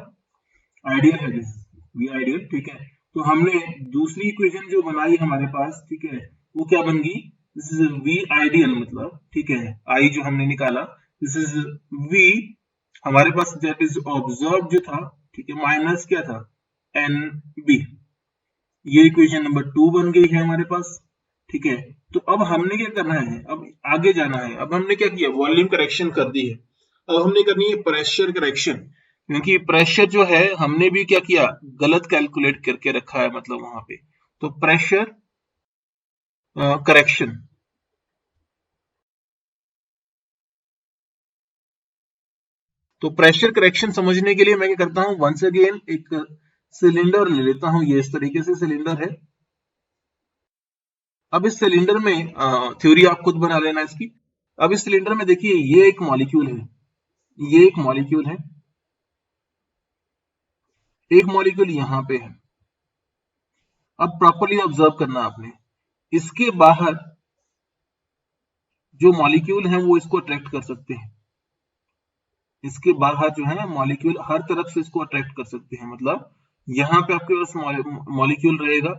आइडियल है दिस, वी आइडियल। ठीक है, तो हमने दूसरी इक्वेशन जो बनाई हमारे पास, ठीक है, वो क्या बन गई, दिस इज वी आइडियल मतलब, ठीक है, आई जो हमने निकाला, दिस इज वी हमारे पास दैट इज ऑब्जर्व जो था, ठीक है, माइनस क्या था, एन बी। ये इक्वेशन नंबर 2 बन गई है हमारे पास। ठीक है, तो अब हमने क्या करना है, अब आगे जाना है। अब हमने क्या किया, वॉल्यूम करेक्शन कर दी है। अब हमने करनी है प्रेशर करेक्शन, क्योंकि प्रेशर जो है हमने भी क्या किया, गलत कैलकुलेट करके रखा है मतलब वहां पे। तो प्रेशर करेक्शन, तो प्रेशर करेक्शन समझने के लिए मैं क्या करता हूं, वंस अगेन एक सिलेंडर ले लेता हूं। ये इस तरीके से सिलेंडर है। अब इस सिलेंडर में थ्योरी आप खुद बना लेना इसकी। अब इस सिलेंडर में देखिए, ये एक मॉलिक्यूल है, ये एक मॉलिक्यूल है, एक मॉलिक्यूल यहां पे है। अब प्रॉपर्ली ऑब्जर्व करना आपने, इसके बाहर जो मॉलिक्यूल है वो इसको अट्रैक्ट कर सकते हैं। इसके बाहर जो है मॉलिक्यूल हर तरफ से इसको अट्रैक्ट कर सकते हैं। मतलब यहाँ पे आपके पास मॉलिक्यूल रहेगा,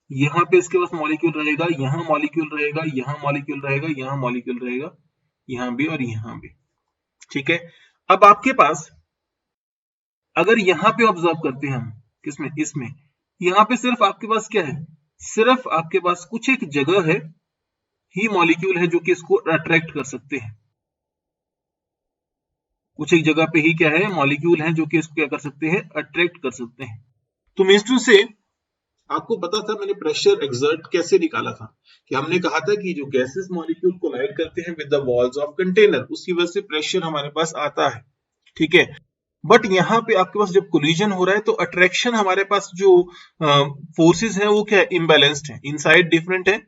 यहाँ पे इसके पास मॉलिक्यूल रहेगा, यहाँ मॉलिक्यूल रहेगा, यहाँ मॉलिक्यूल रहेगा, यहाँ मॉलिक्यूल रहेगा, यहाँ भी और यहाँ भी। ठीक है, अब आपके पास अगर यहाँ पे ऑब्जर्व करते हैं हम, किसमें, इसमें, यहाँ पे सिर्फ आपके पास क्या है, सिर्फ आपके पास कुछ एक जगह है ही मॉलिक्यूल है जो कि इसको अट्रैक्ट कर सकते हैं। कुछ एक जगह पे ही क्या है, मॉलिक्यूल है जो कि इसको क्या कर सकते हैं, अट्रैक्ट कर सकते हैं। तो मींस टू से आपको पता था मैंने प्रेशर एक्सर्ट कैसे निकाला था, कि हमने कहा था कि जो गैसेस मॉलिक्यूल कोलाइड करते हैं with the walls of container, उसकी वजह से प्रेशर हमारे पास आता है। ठीक है, बट यहाँ पे आपके पास जब कोलिजन हो रहा है तो अट्रैक्शन हमारे पास जो फोर्सेस हैं वो क्या है, इम्बैलेंस्ड है, इनसाइड डिफरेंट है,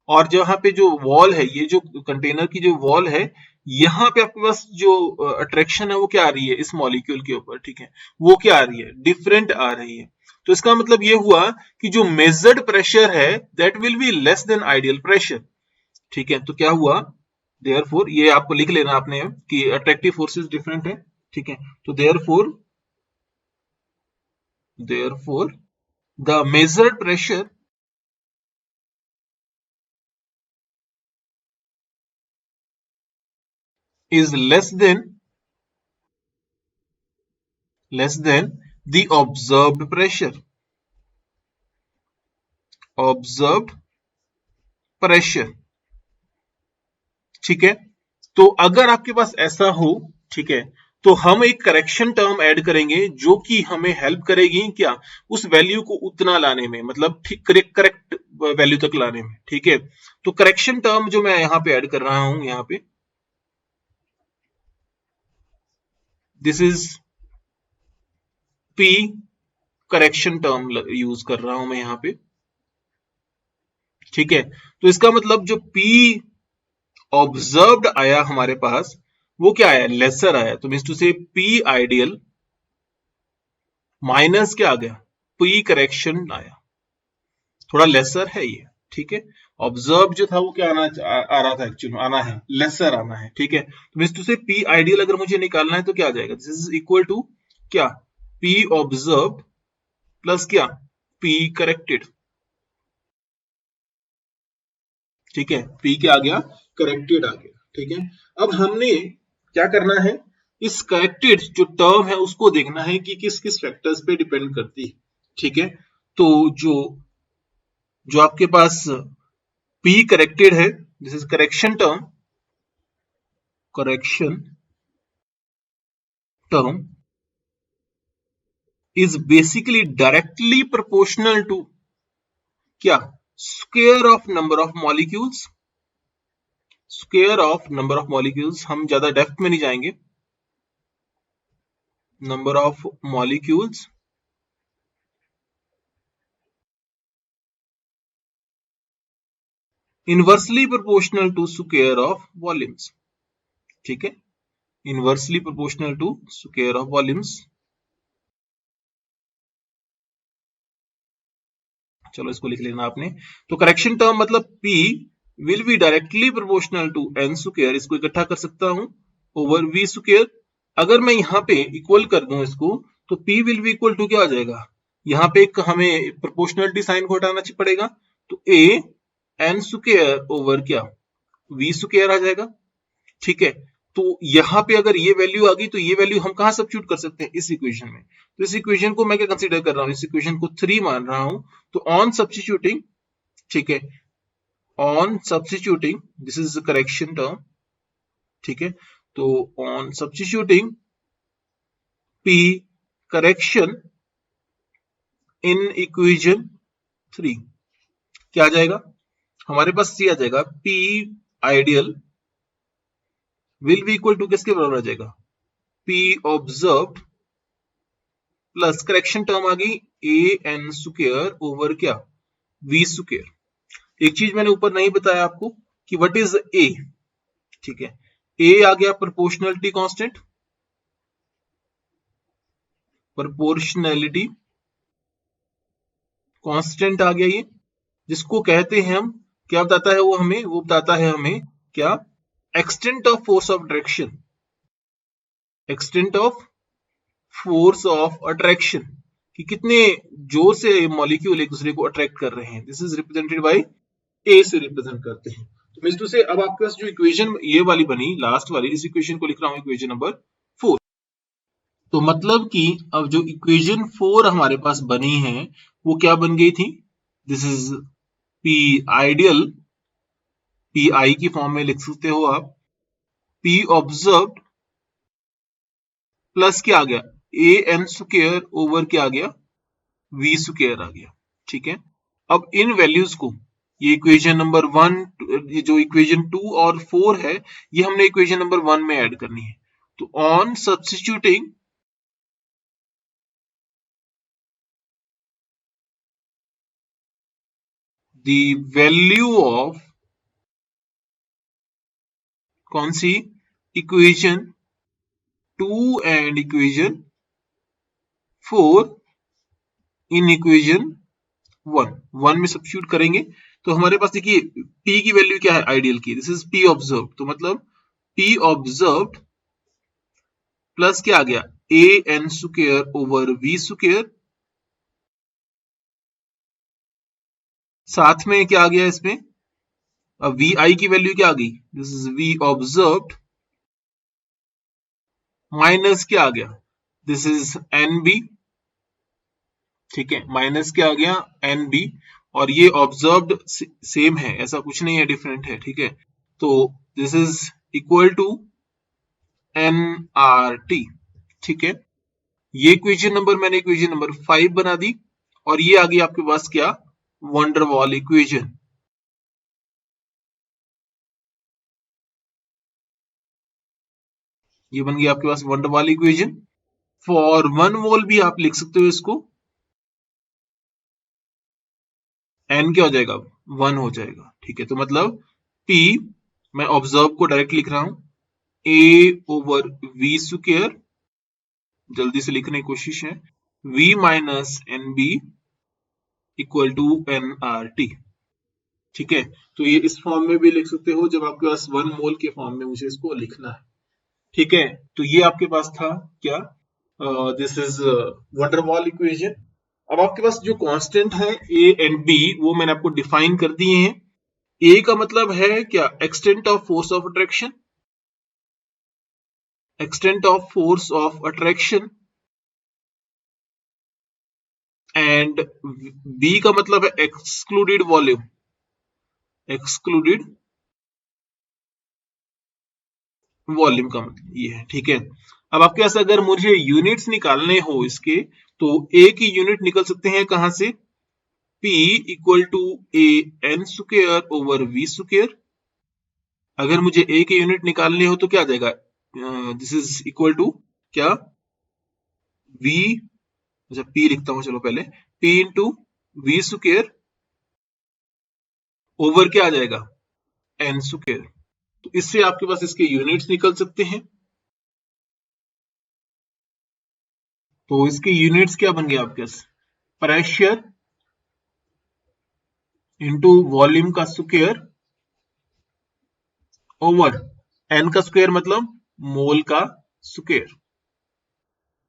और जहां पे जो वॉल है, ये जो कंटेनर की जो वॉल है, यहाँ पे आपके पास जो अट्रैक्शन है वो क्या आ रही है इस मॉलिक्यूल के ऊपर। ठीक है, वो क्या आ रही है, डिफरेंट आ रही है। तो इसका मतलब ये हुआ कि जो मेजर्ड प्रेशर है that will be less than ideal pressure. ठीक है, तो क्या हुआ, देयरफॉर ये आपको लिख लेना आपने कि अट्रैक्टिव फोर्सेस डिफरेंट है। ठीक है, तो therefore the measured pressure is less than the observed pressure, observed pressure। ठीक है, तो अगर आपके पास ऐसा हो, ठीक है, तो हम एक करेक्शन टर्म ऐड करेंगे जो कि हमें हेल्प करेगी क्या, उस वैल्यू को उतना लाने में, मतलब ठीक करेक्ट वैल्यू तक लाने में। ठीक है, तो करेक्शन टर्म जो मैं यहां पे ऐड कर रहा हूं, यहां पे this is P correction term use कर रहा हूं मैं यहां पे। ठीक है, तो इसका मतलब जो पी ऑब्जर्व्ड आया हमारे पास वो क्या आया, लेसर आया। तो मींस टू से पी आइडियल माइनस क्या आ गया, पी करेक्शन आया, थोड़ा लेसर है ये। ठीक है, ऑब्जर्व जो था वो क्या आ रहा था, एक्चुअली आना है, लेसर आना है। ठीक है, तो मींस टू से पी आइडियल अगर मुझे निकालना है तो क्या आ जाएगा, दिस इज इक्वल टू क्या, पी ऑब्जर्व प्लस क्या, पी करेक्टेड। ठीक है, पी क्या आ गया, करेक्टेड आ गया। ठीक है, अब हमने क्या करना है, इस करेक्टेड जो टर्म है उसको देखना है कि किस किस फैक्टर्स पे डिपेंड करती है। ठीक है, तो जो जो आपके पास पी करेक्टेड है, this is correction term is basically directly proportional to क्या, square of number of molecules, square of number of molecules, हम ज्यादा डेप्थ में नहीं जाएंगे, number of molecules inversely proportional to square of volumes. ठीक है, inversely proportional to square of volumes. चलो इसको लिख लेना आपने। तो करेक्शन टर्म मतलब P will be directly proportional to n square, इसको इकट्ठा कर सकता हूं, ओवर v स्क्वायर। अगर मैं यहाँ पे इक्वल कर दूं इसको, तो P will be equal to क्या आ जाएगा, यहाँ पे एक हमें प्रोपोर्शनलिटी साइन को हटाना पड़ेगा, तो a n स्क्वायर ओवर क्या v स्क्वायर आ जाएगा। ठीक है, तो यहां पे अगर ये वैल्यू आ गई तो ये वैल्यू हम कहां सब्स्टिट्यूट कर सकते हैं, इस इक्वेशन में। तो इस इक्वेशन को मैं क्या कंसीडर कर रहा हूं, इस इक्वेशन को 3 मान रहा हूं। तो ऑन सब्स्टिट्यूटिंग, ठीक है, on substituting, this is correction term. ठीक है, तो on substituting P correction in equation 3 क्या आ जाएगा, हमारे पास ये आ जाएगा P ideal will be equal to किसके बराबर आ जाएगा, P observed plus correction term आ गई a n स्क्वायर ओवर क्या v स्क्वायर। एक चीज मैंने ऊपर नहीं बताया आपको कि व्हाट इज a। ठीक है, a आ गया प्रोपोर्शनलिटी कांस्टेंट, प्रोपोर्शनैलिटी कांस्टेंट आ गया ये, जिसको कहते हैं हम, क्या बताता है वो हमें, वो बताता है हमें क्या, extent of force of direction, extent of force of attraction, कि कितने जोर से मॉलिक्यूल एक दूसरे को अट्रैक्ट कर रहे हैं। दिस इज रिप्रेजेंटेड बाय ए से रिप्रेजेंट करते हैं। तो मिस्टर से अब आपके पास जो इक्वेशन ये वाली बनी लास्ट वाली, इस इक्वेशन को लिख रहा हूं इक्वेशन नंबर 4। तो मतलब कि अब जो इक्वेशन 4 हमारे पास बनी है वो क्या बन गई थी, this is P ideal, P I की फॉर्म में लिख सकते हो आप, पी ऑब्जर्व्ड प्लस क्या आ गया ए एन स्क्वायर ओवर क्या आ गया वी स्क्वायर आ गया। ठीक है, अब इन वैल्यूज को, ये इक्वेशन नंबर 1, ये जो इक्वेशन 2 और 4 है, ये हमने इक्वेशन नंबर 1 में ऐड करनी है। तो on substituting the value of कौन सी, equation 2 and equation 4 in equation 1 में सब्स्टिट्यूट करेंगे, तो हमारे पास देखिए P की वैल्यू क्या है आइडियल की, दिस इज P ऑब्जर्व, तो मतलब P ऑब्जर्व्ड प्लस क्या आ गया a N square over v square, साथ में क्या आ गया इसमें, अब वी आई की वैल्यू क्या आ गई, this is v observed minus क्या आ गया, दिस इज एन बी। ठीक है, माइनस क्या आ गया एन बी, और ये ऑब्जर्व्ड सेम है, ऐसा कुछ नहीं है, डिफरेंट है। ठीक है, तो this is equal to N R T. ठीक है, ये इक्वेशन नंबर मैंने इक्वेशन नंबर 5 बना दी, और ये आ गई आपके पास क्या, वंडरवॉल इक्वेशन। ये बन गया आपके पास वंडरवॉल इक्वेशन। फॉर 1 मोल भी आप लिख सकते हो इसको, एन क्या हो जाएगा 1 हो जाएगा। ठीक है, तो मतलब P, मैं ऑब्जर्व को डायरेक्ट लिख रहा हूं, A ओवर वी स्क्वायर, जल्दी से लिखने की कोशिश है, V minus N B equal to N R T. ठीक है, तो ये इस फॉर्म में भी लिख सकते हो जब आपके पास 1 मोल के फॉर्म में मुझे इसको लिखना है। ठीक है, तो ये आपके पास था क्या, दिस इज वंडरवॉल इक्वेशन। अब आपके पास जो कांस्टेंट है ए एंड बी, वो मैंने आपको डिफाइन कर दिए हैं। ए का मतलब है क्या, extent of force of attraction, extent of force of attraction, and B का मतलब है एक्सक्लूडेड वॉल्यूम, एक्सक्लूडेड वॉल्यूम का मतलब ये है। ठीक है, अब आपके पास अगर मुझे यूनिट्स निकालने हो इसके, तो ए की यूनिट निकल सकते हैं कहां से, P equal to a N square over v square. अगर मुझे ए की यूनिट निकालनी हो तो क्या आ जाएगा, दिस इज इक्वल टू क्या, वी, अच्छा P लिखता हूं चलो पहले, P into v square over क्या आ जाएगा, एन स्क्वायर। तो इससे आपके पास इसके यूनिट्स निकल सकते हैं। तो इसके यूनिट्स क्या बन गए आपके पास, प्रेशर इंटू वॉल्यूम का स्क्वायर ओवर एन का स्क्वायर मतलब मोल का स्क्वायर।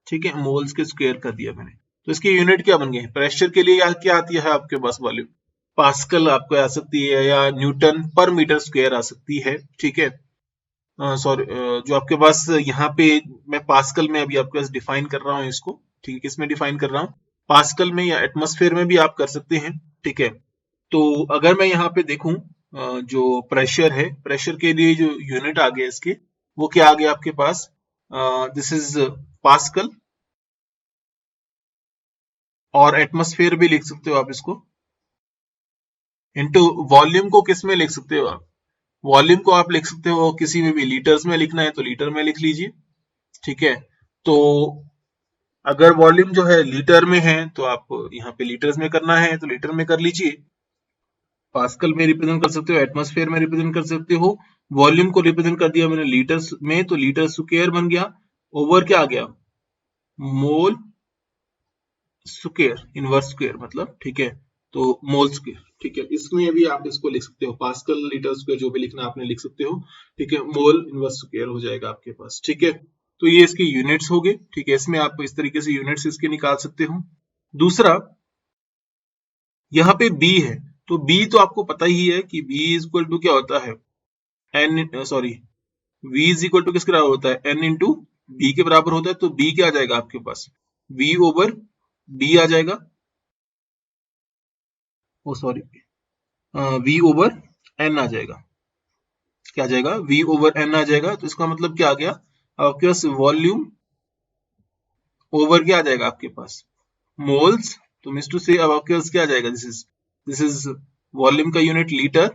ठीक है, मोल्स के स्क्वायर कर दिया मैंने। तो इसकी यूनिट क्या बन गई, प्रेशर के लिए क्या आती है आपके पास वॉल्यूम, पास्कल आपको आ सकती है या न्यूटन पर मीटर स्क्वायर आ सकती है। ठीक है, सॉरी, जो आपके पास यहाँ पे मैं पास्कल में अभी आपके पास डिफाइन कर रहा हूँ इसको। ठीक है, किसमें डिफाइन कर रहा हूँ, पास्कल में या एटमॉस्फेयर में भी आप कर सकते हैं। ठीक है, तो अगर मैं यहाँ पे देखूं जो प्रेशर है, प्रेशर के लिए जो यूनिट आ गया इसके, वो क्या आ गया आपके पास, दिस इज पास्कल। और एटमॉस्फेयर भी लिख सकते हो आप इसको, इनटू वॉल्यूम को किस में लिख सकते हो आप, वॉल्यूम को आप लिख सकते हो किसी में भी, लीटर्स में लिखना है तो लीटर में लिख लीजिए। ठीक है, तो अगर वॉल्यूम जो है लीटर में है तो आप यहाँ पे लीटर्स में करना है तो लीटर में कर लीजिए, पास्कल में रिप्रेजेंट कर सकते हो, एटमॉस्फेयर में रिप्रेजेंट कर सकते हो। वॉल्यूम को रिप्रेजेंट कर दिया मैंने लीटर्स में, तो लीटर स्क्वायर बन गया, ओवर क्या आ गया, मोल स्क्वायर, इनवर्स स्क्वायर मतलब। ठीक है, तो मोल स्क्वायर। ठीक है, इसमें भी आप इसको लिख सकते हो, पास्कल लीटर स्क्वायर जो भी लिखना आपने लिख सकते हो। ठीक है, मोल इनवर्स स्क्वायर हो जाएगा आपके पास। ठीक है, तो ये इसके यूनिट्स हो गए। ठीक है, इसमें आप इस तरीके से यूनिट्स इसके निकाल सकते हो। दूसरा, यहाँ पे बी है, तो बी तो आपको पता ही है कि बी इज इक्वल टू क्या होता है, N, sorry, v is equal to किसके बराबर होता है, n इंटू बी के बराबर होता है। तो b क्या आ जाएगा आपके पास, v ओवर d आ जाएगा, ओ सॉरी, v ओवर n आ जाएगा। क्या आ जाएगा, v ओवर n आ जाएगा। तो इसका मतलब क्या आ गया, आपके पास वॉल्यूम ओवर क्या आ जाएगा आपके पास, मोल्स। तो मीन्स टू से अब आपके पास क्या आ जाएगा, दिस इज वॉल्यूम का यूनिट लीटर,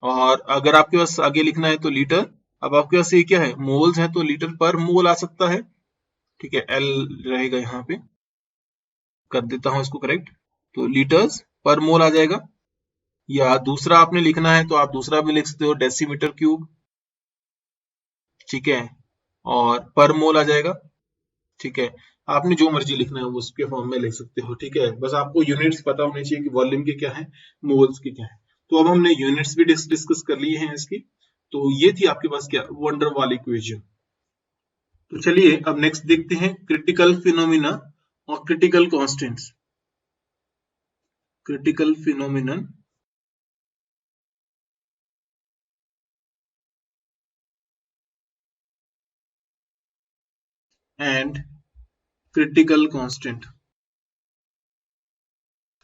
और अगर आपके पास आगे लिखना है तो लीटर। अब आपके पास ये क्या है, मोल्स है, तो लीटर पर मोल आ सकता है। ठीक है, एल रहेगा यहाँ पे, कर देता हूं इसको करेक्ट, तो लीटर्स पर मोल आ जाएगा। या दूसरा आपने लिखना है तो आप दूसरा भी लिख सकते हो, डेसीमीटर क्यूब। ठीक है, और पर मोल आ जाएगा। ठीक है, आपने जो मर्जी लिखना है वो उसके फॉर्म में लिख सकते हो। ठीक है, बस आपको यूनिट्स पता होने चाहिए कि वॉल्यूम के क्या है, मोल्स के क्या है। तो अब हमने यूनिट्स भी डिस्कस कर लिए हैं इसकी। तो ये थी आपके पास क्या, वंडर वॉल इक्वेशन। तो चलिए अब नेक्स्ट देखते हैं क्रिटिकल फिनोमिना और critical constants. Critical phenomenon and critical constant,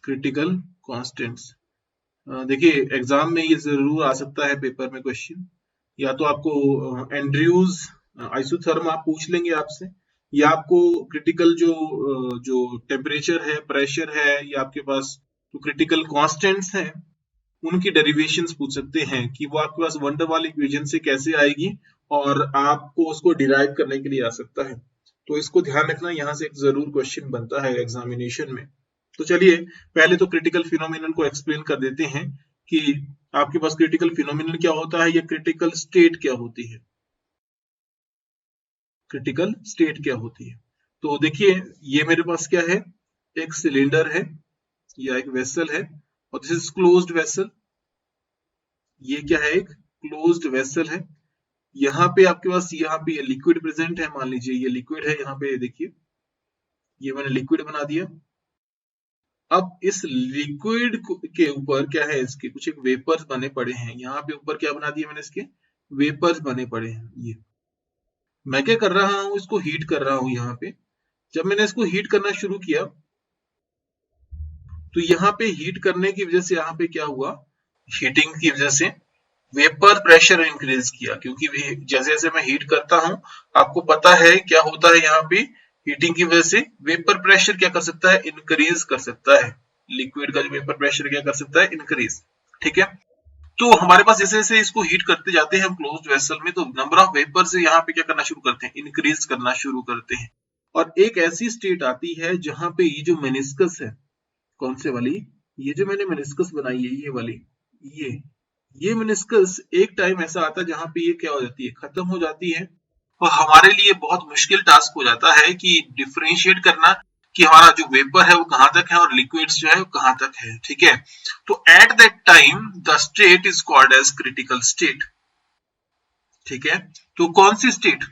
critical constants. देखिए एग्जाम में ये जरूर आ सकता है पेपर में क्वेश्चन, या तो आपको एंड्रयूज आइसोथर्म आप पूछ लेंगे आपसे, या आपको क्रिटिकल जो टेम्परेचर है, प्रेशर है, या आपके पास जो क्रिटिकल कांस्टेंट्स हैं उनकी डेरिवेशंस पूछ सकते हैं कि वो आपके पास वंडर वाल इक्वेशन से कैसे आएगी, और आपको उसको डिराइव करने के लिए आ सकता है। तो इसको ध्यान रखना, यहाँ से एक जरूर क्वेश्चन बनता है एग्जामिनेशन में। तो चलिए पहले तो क्रिटिकल फिनोमिनन को एक्सप्लेन कर देते हैं कि आपके पास क्रिटिकल फिनोमिनन क्या होता है या क्रिटिकल स्टेट क्या होती है, क्रिटिकल स्टेट क्या होती है। तो देखिए ये मेरे पास क्या है, एक सिलेंडर है या एक वेसल है, और दिस इज क्लोज्ड वेसल। ये क्या है, एक क्लोज्ड वेसल है। यहाँ पे आपके पास, यहाँ पे ये लिक्विड प्रेजेंट है, मान लीजिए ये लिक्विड है, यहाँ पे देखिए ये मैंने लिक्विड बना दिया। अब इस लिक्विड के ऊपर क्या है, इसके कुछ एक वेपर्स बने पड़े हैं। यहाँ पे ऊपर क्या बना दिया मैंने, इसके वेपर्स बने पड़े हैं। ये मैं क्या कर रहा हूँ, इसको हीट कर रहा हूँ। यहाँ पे जब मैंने इसको हीट करना शुरू किया तो यहाँ पे हीट करने की वजह से यहाँ पे क्या हुआ, हीटिंग की वजह से वेपर प्रेशर इंक्रीज किया, क्योंकि जैसे जैसे मैं हीट करता हूं, आपको पता है क्या होता है, यहाँ पे हीटिंग की वजह से वेपर प्रेशर क्या कर सकता है, इंक्रीज कर सकता है। लिक्विड का जो वेपर प्रेशर क्या कर सकता है, इंक्रीज। ठीक है, तो हमारे पास जैसे जैसे इसको हीट करते जाते हैं हम क्लोज्ड वेसल में, तो नंबर ऑफ वेपर से यहाँ पे क्या करना शुरू करते हैं, इंक्रीज करना शुरू करते हैं। और एक ऐसी स्टेट आती है जहां पे ये जो मेनिस्कस है, कौन से वाली, ये जो मैंने मेनिस्कस बनाई है, ये वाली, ये ये मेनिस्कस एक टाइम ऐसा आता है जहां पे ये क्या हो जाती है, खत्म हो जाती है, और हमारे लिए बहुत मुश्किल टास्क हो जाता है कि डिफरेंशिएट करना कि हमारा जो वेपर है वो कहां तक है और लिक्विड्स जो है वो कहां तक है। ठीक है, तो at that time the state is called as critical state. ठीक है, तो कौन सी स्टेट,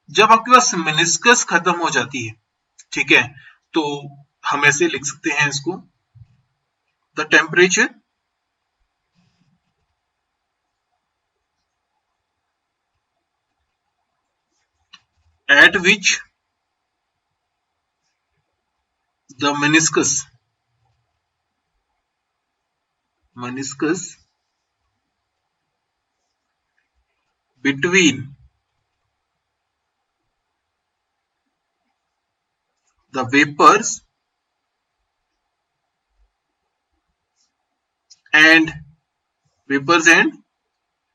जब आपके पास मेनिस्कस खत्म हो जाती है। ठीक है, तो हम ऐसे लिख सकते हैं इसको, the temperature at which the meniscus between the and vapors and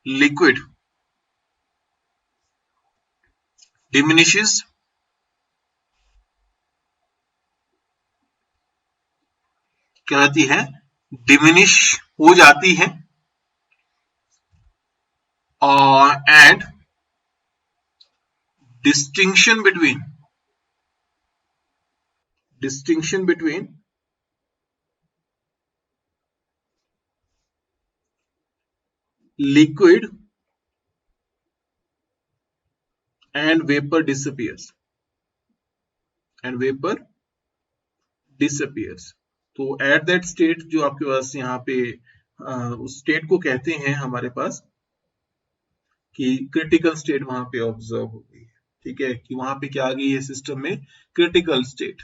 liquid diminishes, क्या होती है, डिमिनिश हो जाती है, और and distinction between distinction between liquid and vapor disappears and vapor disappears। तो एट दैट स्टेट जो आपके पास यहाँ पे उस स्टेट को कहते हैं हमारे पास कि क्रिटिकल स्टेट वहां पे ऑब्जर्व हो गई है। ठीक है, कि वहां पे क्या आ गई है सिस्टम में, क्रिटिकल स्टेट।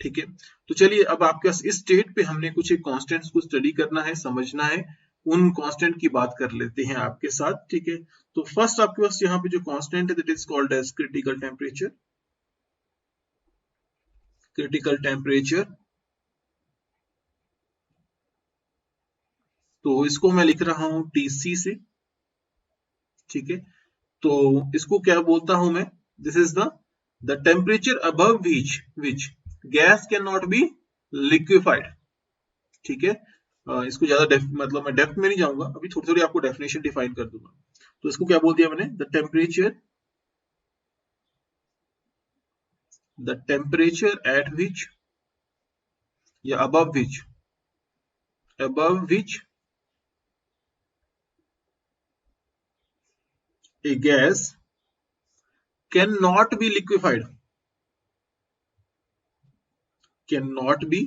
ठीक है, तो चलिए अब आपके पास इस स्टेट पे हमने कुछ एक कांस्टेंट्स को स्टडी करना है, समझना है, उन कांस्टेंट की बात कर लेते हैं आपके साथ। ठीक है, तो फर्स्ट आपके पास यहाँ पे जो कांस्टेंट है that is called as critical temperature. Critical temperature, तो इसको मैं लिख रहा हूं टीसी से। ठीक है, तो इसको क्या बोलता हूं मैं, this is the temperature above which gas can not be liquefied. ठीक है, इसको ज्यादा मतलब मैं डेप्थ में नहीं जाऊंगा, अभी थोड़ी थोड़ी आपको डेफिनेशन डिफाइन कर दूंगा। तो इसको क्या बोल दिया मैंने, द टेम्परेचर एट विच या above which A gas can not be liquefied, can not be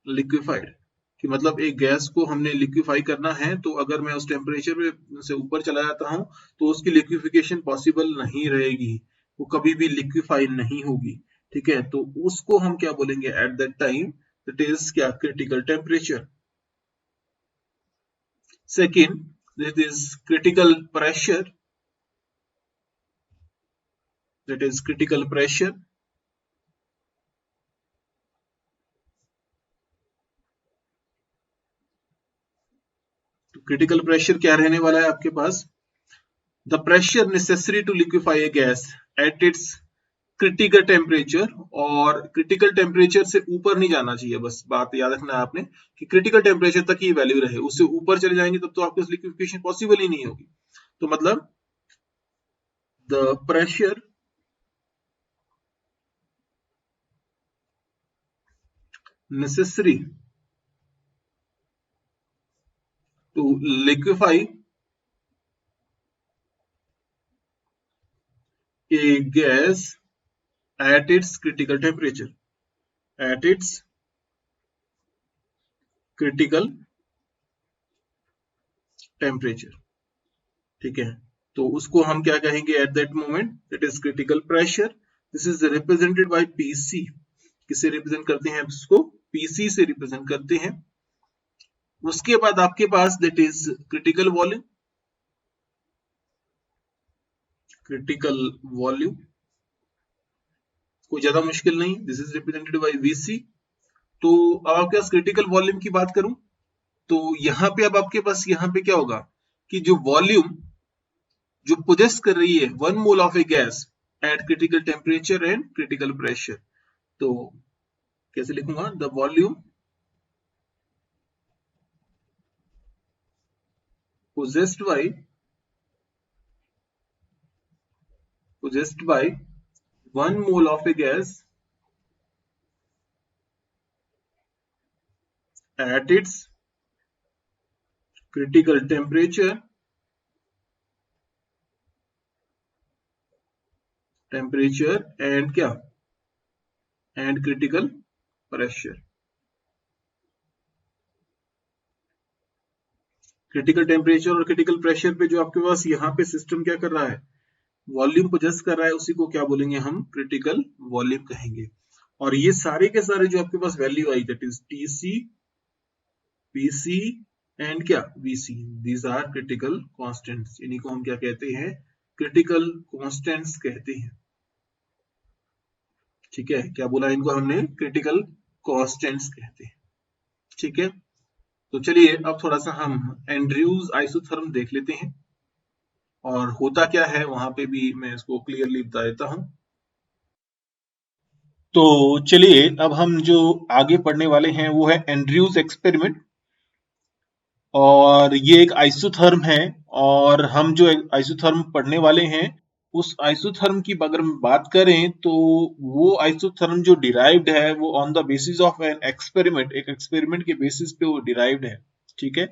liquefied, कि मतलब एक गैस को हमने लिक्विफाई करना है तो अगर मैं उस टेम्परेचर से ऊपर चला जाता हूं तो उसकी लिक्विफिकेशन पॉसिबल नहीं रहेगी, वो कभी भी लिक्विफाई नहीं होगी। ठीक है, तो उसको हम क्या बोलेंगे at that time, that is क्या, critical temperature. Second, that is critical pressure, that is critical pressure. तो क्रिटिकल प्रेशर क्या रहने वाला है आपके पास, the pressure necessary to liquefy a gas at its critical temperature, और क्रिटिकल टेम्परेचर से ऊपर नहीं जाना चाहिए, बस बात याद रखना है आपने कि क्रिटिकल टेम्परेचर तक ही वैल्यू रहे, उससे ऊपर चले जाएंगे तब तो आपको लिक्विफिकेशन पॉसिबल ही नहीं होगी। तो मतलब the pressure necessary to liquefy a gas at its critical temperature, at its critical temperature. ठीक है, तो उसको हम क्या कहेंगे at that moment, that is critical pressure. This is represented by PC, किसे रिप्रेजेंट करते हैं इसको, पीसी से रिप्रेजेंट करते हैं। उसके बाद आपके पास that is critical volume, critical volume कोई ज्यादा मुश्किल नहीं, this is represented by VC. तो अब आपके पास क्रिटिकल वॉल्यूम की बात करूं तो यहाँ पे अब आपके पास यहाँ पे क्या होगा कि जो वॉल्यूम जो पोजेस कर रही है 1 mole of A gas eight critical temperature and critical pressure, तो कैसे लिखूंगा, the volume possessed by 1 mole of a gas at its critical temperature and क्या and critical pressure. Critical temperature और क्रिटिकल प्रेशर पे जो आपके पास यहाँ पे सिस्टम क्या कर रहा है, वॉल्यूम पोजेस कर रहा है, उसी को क्या बोलेंगे हम, क्रिटिकल वॉल्यूम कहेंगे। और ये सारे के सारे जो आपके पास वैल्यू आई, that is TC, PC and क्या, VC, these are critical constants. इन्हीं को हम क्या कहते हैं, क्रिटिकल कांस्टेंट्स कहते हैं। ठीक है, क्या बोला इनको हमने, क्रिटिकल कांस्टेंट्स कहते हैं। ठीक है, तो चलिए अब थोड़ा सा हम एंड्रयूज आइसोथर्म देख लेते हैं और होता क्या है वहां पे भी मैं इसको क्लियरली बता देता हूं। तो चलिए अब हम जो आगे पढ़ने वाले हैं वो है एंड्रयूज एक्सपेरिमेंट, और ये एक आइसोथर्म है। और हम जो आइसोथर्म पढ़ने वाले हैं उस आइसोथर्म की अगर हम बात करें तो वो आइसोथर्म जो डिराइव्ड है वो on the basis of an experiment, एक एक्सपेरिमेंट के बेसिस पे वो डिराइव्ड है। ठीक है,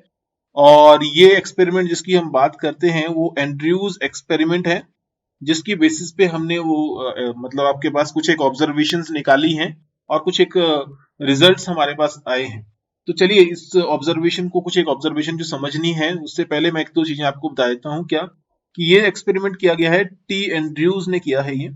और ये एक्सपेरिमेंट जिसकी हम बात करते हैं वो एंड्रयूज एक्सपेरिमेंट है, जिसकी बेसिस पे हमने वो मतलब आपके पास कुछ एक ऑब्जर्वेशंस निकाली हैं और कुछ एक रिजल्ट्स हमारे पास आए हैं। तो चलिए इस ऑब्जर्वेशन को, कुछ एक ऑब्जर्वेशन जो समझनी है उससे पहले मैं एक दो चीजें आपको बता देता हूं। क्या कि ये एक्सपेरिमेंट किया गया है, टी एंड्रयूज ने किया है, ये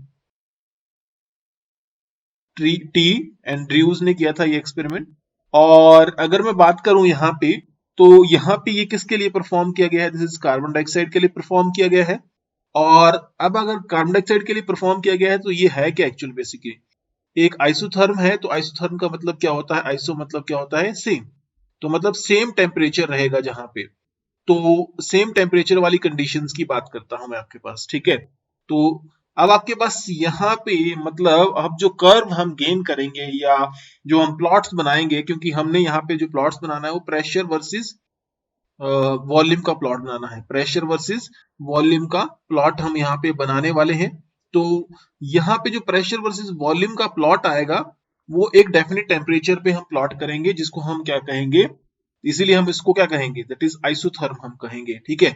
टी एंड्रयूज ने किया था ये एक्सपेरिमेंट। और अगर मैं बात करूं यहाँ पे, तो यहाँ पे ये किसके लिए परफॉर्म किया गया है, दिस इज कार्बन डाइऑक्साइड के लिए परफॉर्म किया गया है। और अब अगर कार्बन डाइऑक्साइड के लिए परफॉर्म किया गया है तो ये है क्या एक्चुअल, बेसिकली एक आइसोथर्म है। तो आइसोथर्म का मतलब क्या होता है, आइसो मतलब क्या होता है, सेम। तो मतलब सेम टेम्परेचर रहेगा जहां पे, तो सेम टेम्परेचर वाली कंडीशंस की बात करता हूं मैं आपके पास। ठीक है, तो अब आपके पास यहाँ पे मतलब अब जो कर्व हम गेन करेंगे या जो हम प्लॉट्स बनाएंगे, क्योंकि हमने यहाँ पे जो प्लॉट्स बनाना है वो प्रेशर वर्सेस वॉल्यूम का प्लॉट बनाना है, प्रेशर वर्सेस वॉल्यूम का प्लॉट हम यहाँ पे बनाने वाले हैं। तो यहाँ पे जो प्रेशर वर्सेस वॉल्यूम का प्लॉट आएगा वो एक डेफिनेट टेम्परेचर पे हम प्लॉट करेंगे, जिसको हम क्या कहेंगे, इसीलिए हम इसको क्या कहेंगे, दैट इज आइसोथर्म हम कहेंगे। ठीक है,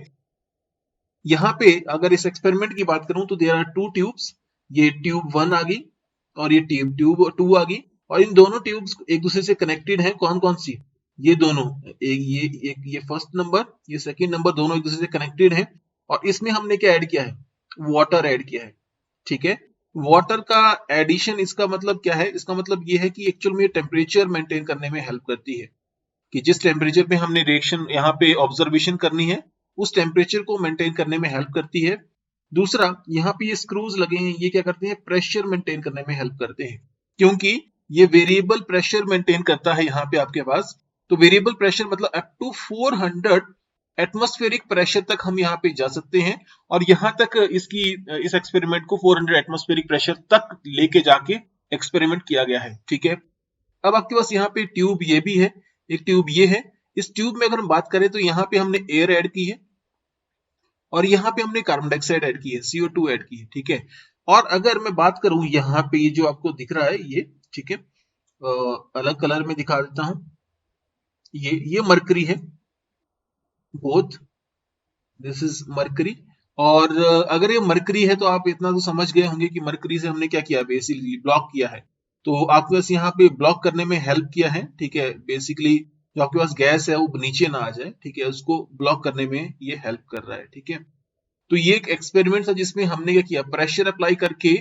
यहाँ पे अगर इस एक्सपेरिमेंट की बात करूं तो देयर आर टू ट्यूब्स, ये ट्यूब 1 आ गई और ये ट्यूब 2 आ गई, और इन दोनों ट्यूब्स एक दूसरे से कनेक्टेड हैं। कौन कौन सी, ये दोनों, ये फर्स्ट नंबर, ये सेकंड नंबर, दोनों एक दूसरे से कनेक्टेड हैं। और इसमें हमने क्या ऐड किया है, वाटर ऐड किया है। ठीक है, वाटर का एडिशन, इसका मतलब क्या है, इसका मतलब ये है कि एक्चुअल में टेम्परेचर मेंटेन करने में हेल्प करती है, कि जिस टेम्परेचर पे हमने रिएक्शन यहाँ पे ऑब्जर्वेशन करनी है उस टेम्परेचर को मेंटेन करने में हेल्प करती है। दूसरा, यहाँ पे ये स्क्रूज लगे हैं, ये क्या करते हैं, प्रेशर मेंटेन करने में हेल्प करते हैं, क्योंकि ये वेरिएबल प्रेशर मेंटेन करता है यहाँ पे आपके पास। तो वेरिएबल प्रेशर मतलब अप टू 400 एटमॉस्फेरिक प्रेशर तक हम यहाँ पे जा सकते हैं, और यहाँ तक इसकी इस एक्सपेरिमेंट को 400 एटमॉस्फेरिक प्रेशर तक लेके जाके एक्सपेरिमेंट किया गया है। ठीक है, अब आपके पास यहाँ पे ट्यूब ये भी है, एक ट्यूब ये है। इस ट्यूब में अगर हम बात करें तो यहाँ पे हमने एयर ऐड की है और यहाँ पे हमने कार्बन डाइऑक्साइड ऐड की है, CO2 ऐड की है। ठीक है, और अगर मैं बात करूं यहाँ पे ये जो आपको दिख रहा है ये, ठीक है, अलग कलर में दिखा देता हूं, ये मरकरी है, बोथ दिस इज मरकरी। और अगर ये मरकरी है तो आप इतना तो समझ गए होंगे कि मरकरी से हमने क्या किया, बेसिकली ब्लॉक किया है। तो आपके पास यहाँ पे ब्लॉक करने में हेल्प किया है। ठीक है, बेसिकली जो आपके पास गैस है वो नीचे ना आ जाए, ठीक है, उसको ब्लॉक करने में ये हेल्प कर रहा है। ठीक है, तो ये एक एक्सपेरिमेंट था जिसमें हमने क्या किया, प्रेशर अप्लाई करके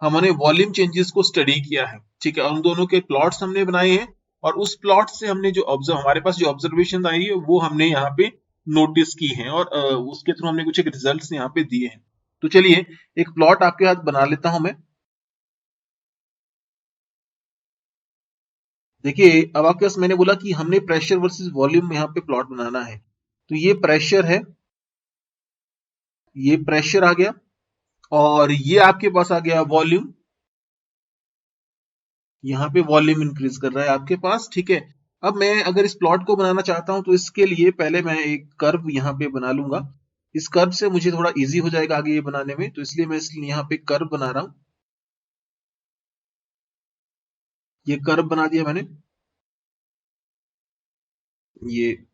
हमने वॉल्यूम चेंजेस को स्टडी किया है। ठीक है, उन दोनों के प्लॉट्स हमने बनाए हैं और उस प्लॉट से हमने जो हमारे पास जो ऑब्जर्वेशन आई है वो हमने यहाँ पे नोटिस की है, और उसके थ्रू हमने कुछ एक रिजल्ट्स यहाँ पे दिए हैं। तो चलिए एक प्लॉट आपके हाथ बना लेता हूं मैं। देखिए अब आपके पास मैंने बोला कि हमने प्रेशर वर्सेस वॉल्यूम यहाँ पे प्लॉट बनाना है। तो ये प्रेशर है, ये प्रेशर आ गया, और ये आपके पास आ गया वॉल्यूम, यहाँ पे वॉल्यूम इंक्रीज कर रहा है आपके पास। ठीक है, अब मैं अगर इस प्लॉट को बनाना चाहता हूं तो इसके लिए पहले मैं एक कर्व यहाँ पे बना लूंगा। इस कर्व से मुझे थोड़ा इजी हो जाएगा आगे ये बनाने में, तो इसलिए मैं यहाँ पे कर्व बना रहा हूं। ये कर्व बना दिया मैंने, ये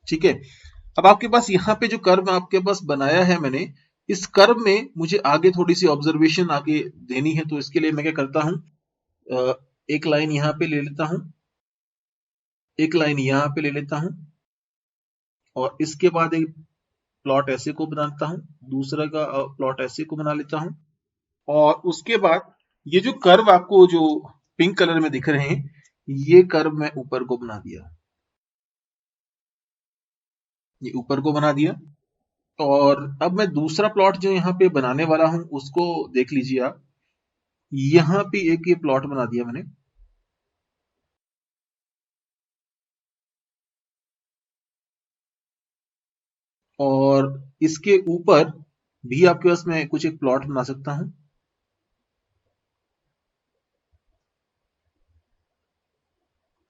ठीक है। अब आपके पास यहाँ पे जो कर्व आपके पास बनाया है मैंने, इस कर्व में मुझे आगे थोड़ी सी ऑब्जर्वेशन आगे देनी है, तो इसके लिए मैं क्या करता हूं, एक लाइन यहाँ पे ले लेता हूं, एक लाइन यहाँ पे ले लेता हूं, और इसके बाद एक प्लॉट ऐसे को बनाता हूं, दूसरा का प्लॉट ऐसे को बना लेता हूं, और उसके बाद ये जो कर्व आपको जो पिंक कलर में दिख रहे हैं, ये कर्व मैं ऊपर को बना दिया, ये ऊपर को बना दिया। और अब मैं दूसरा प्लॉट जो यहाँ पे बनाने वाला हूं उसको देख लीजिए आप, यहाँ पे एक ये प्लॉट बना दिया मैंने, और इसके ऊपर भी आपके पास मैं कुछ एक प्लॉट बना सकता हूं।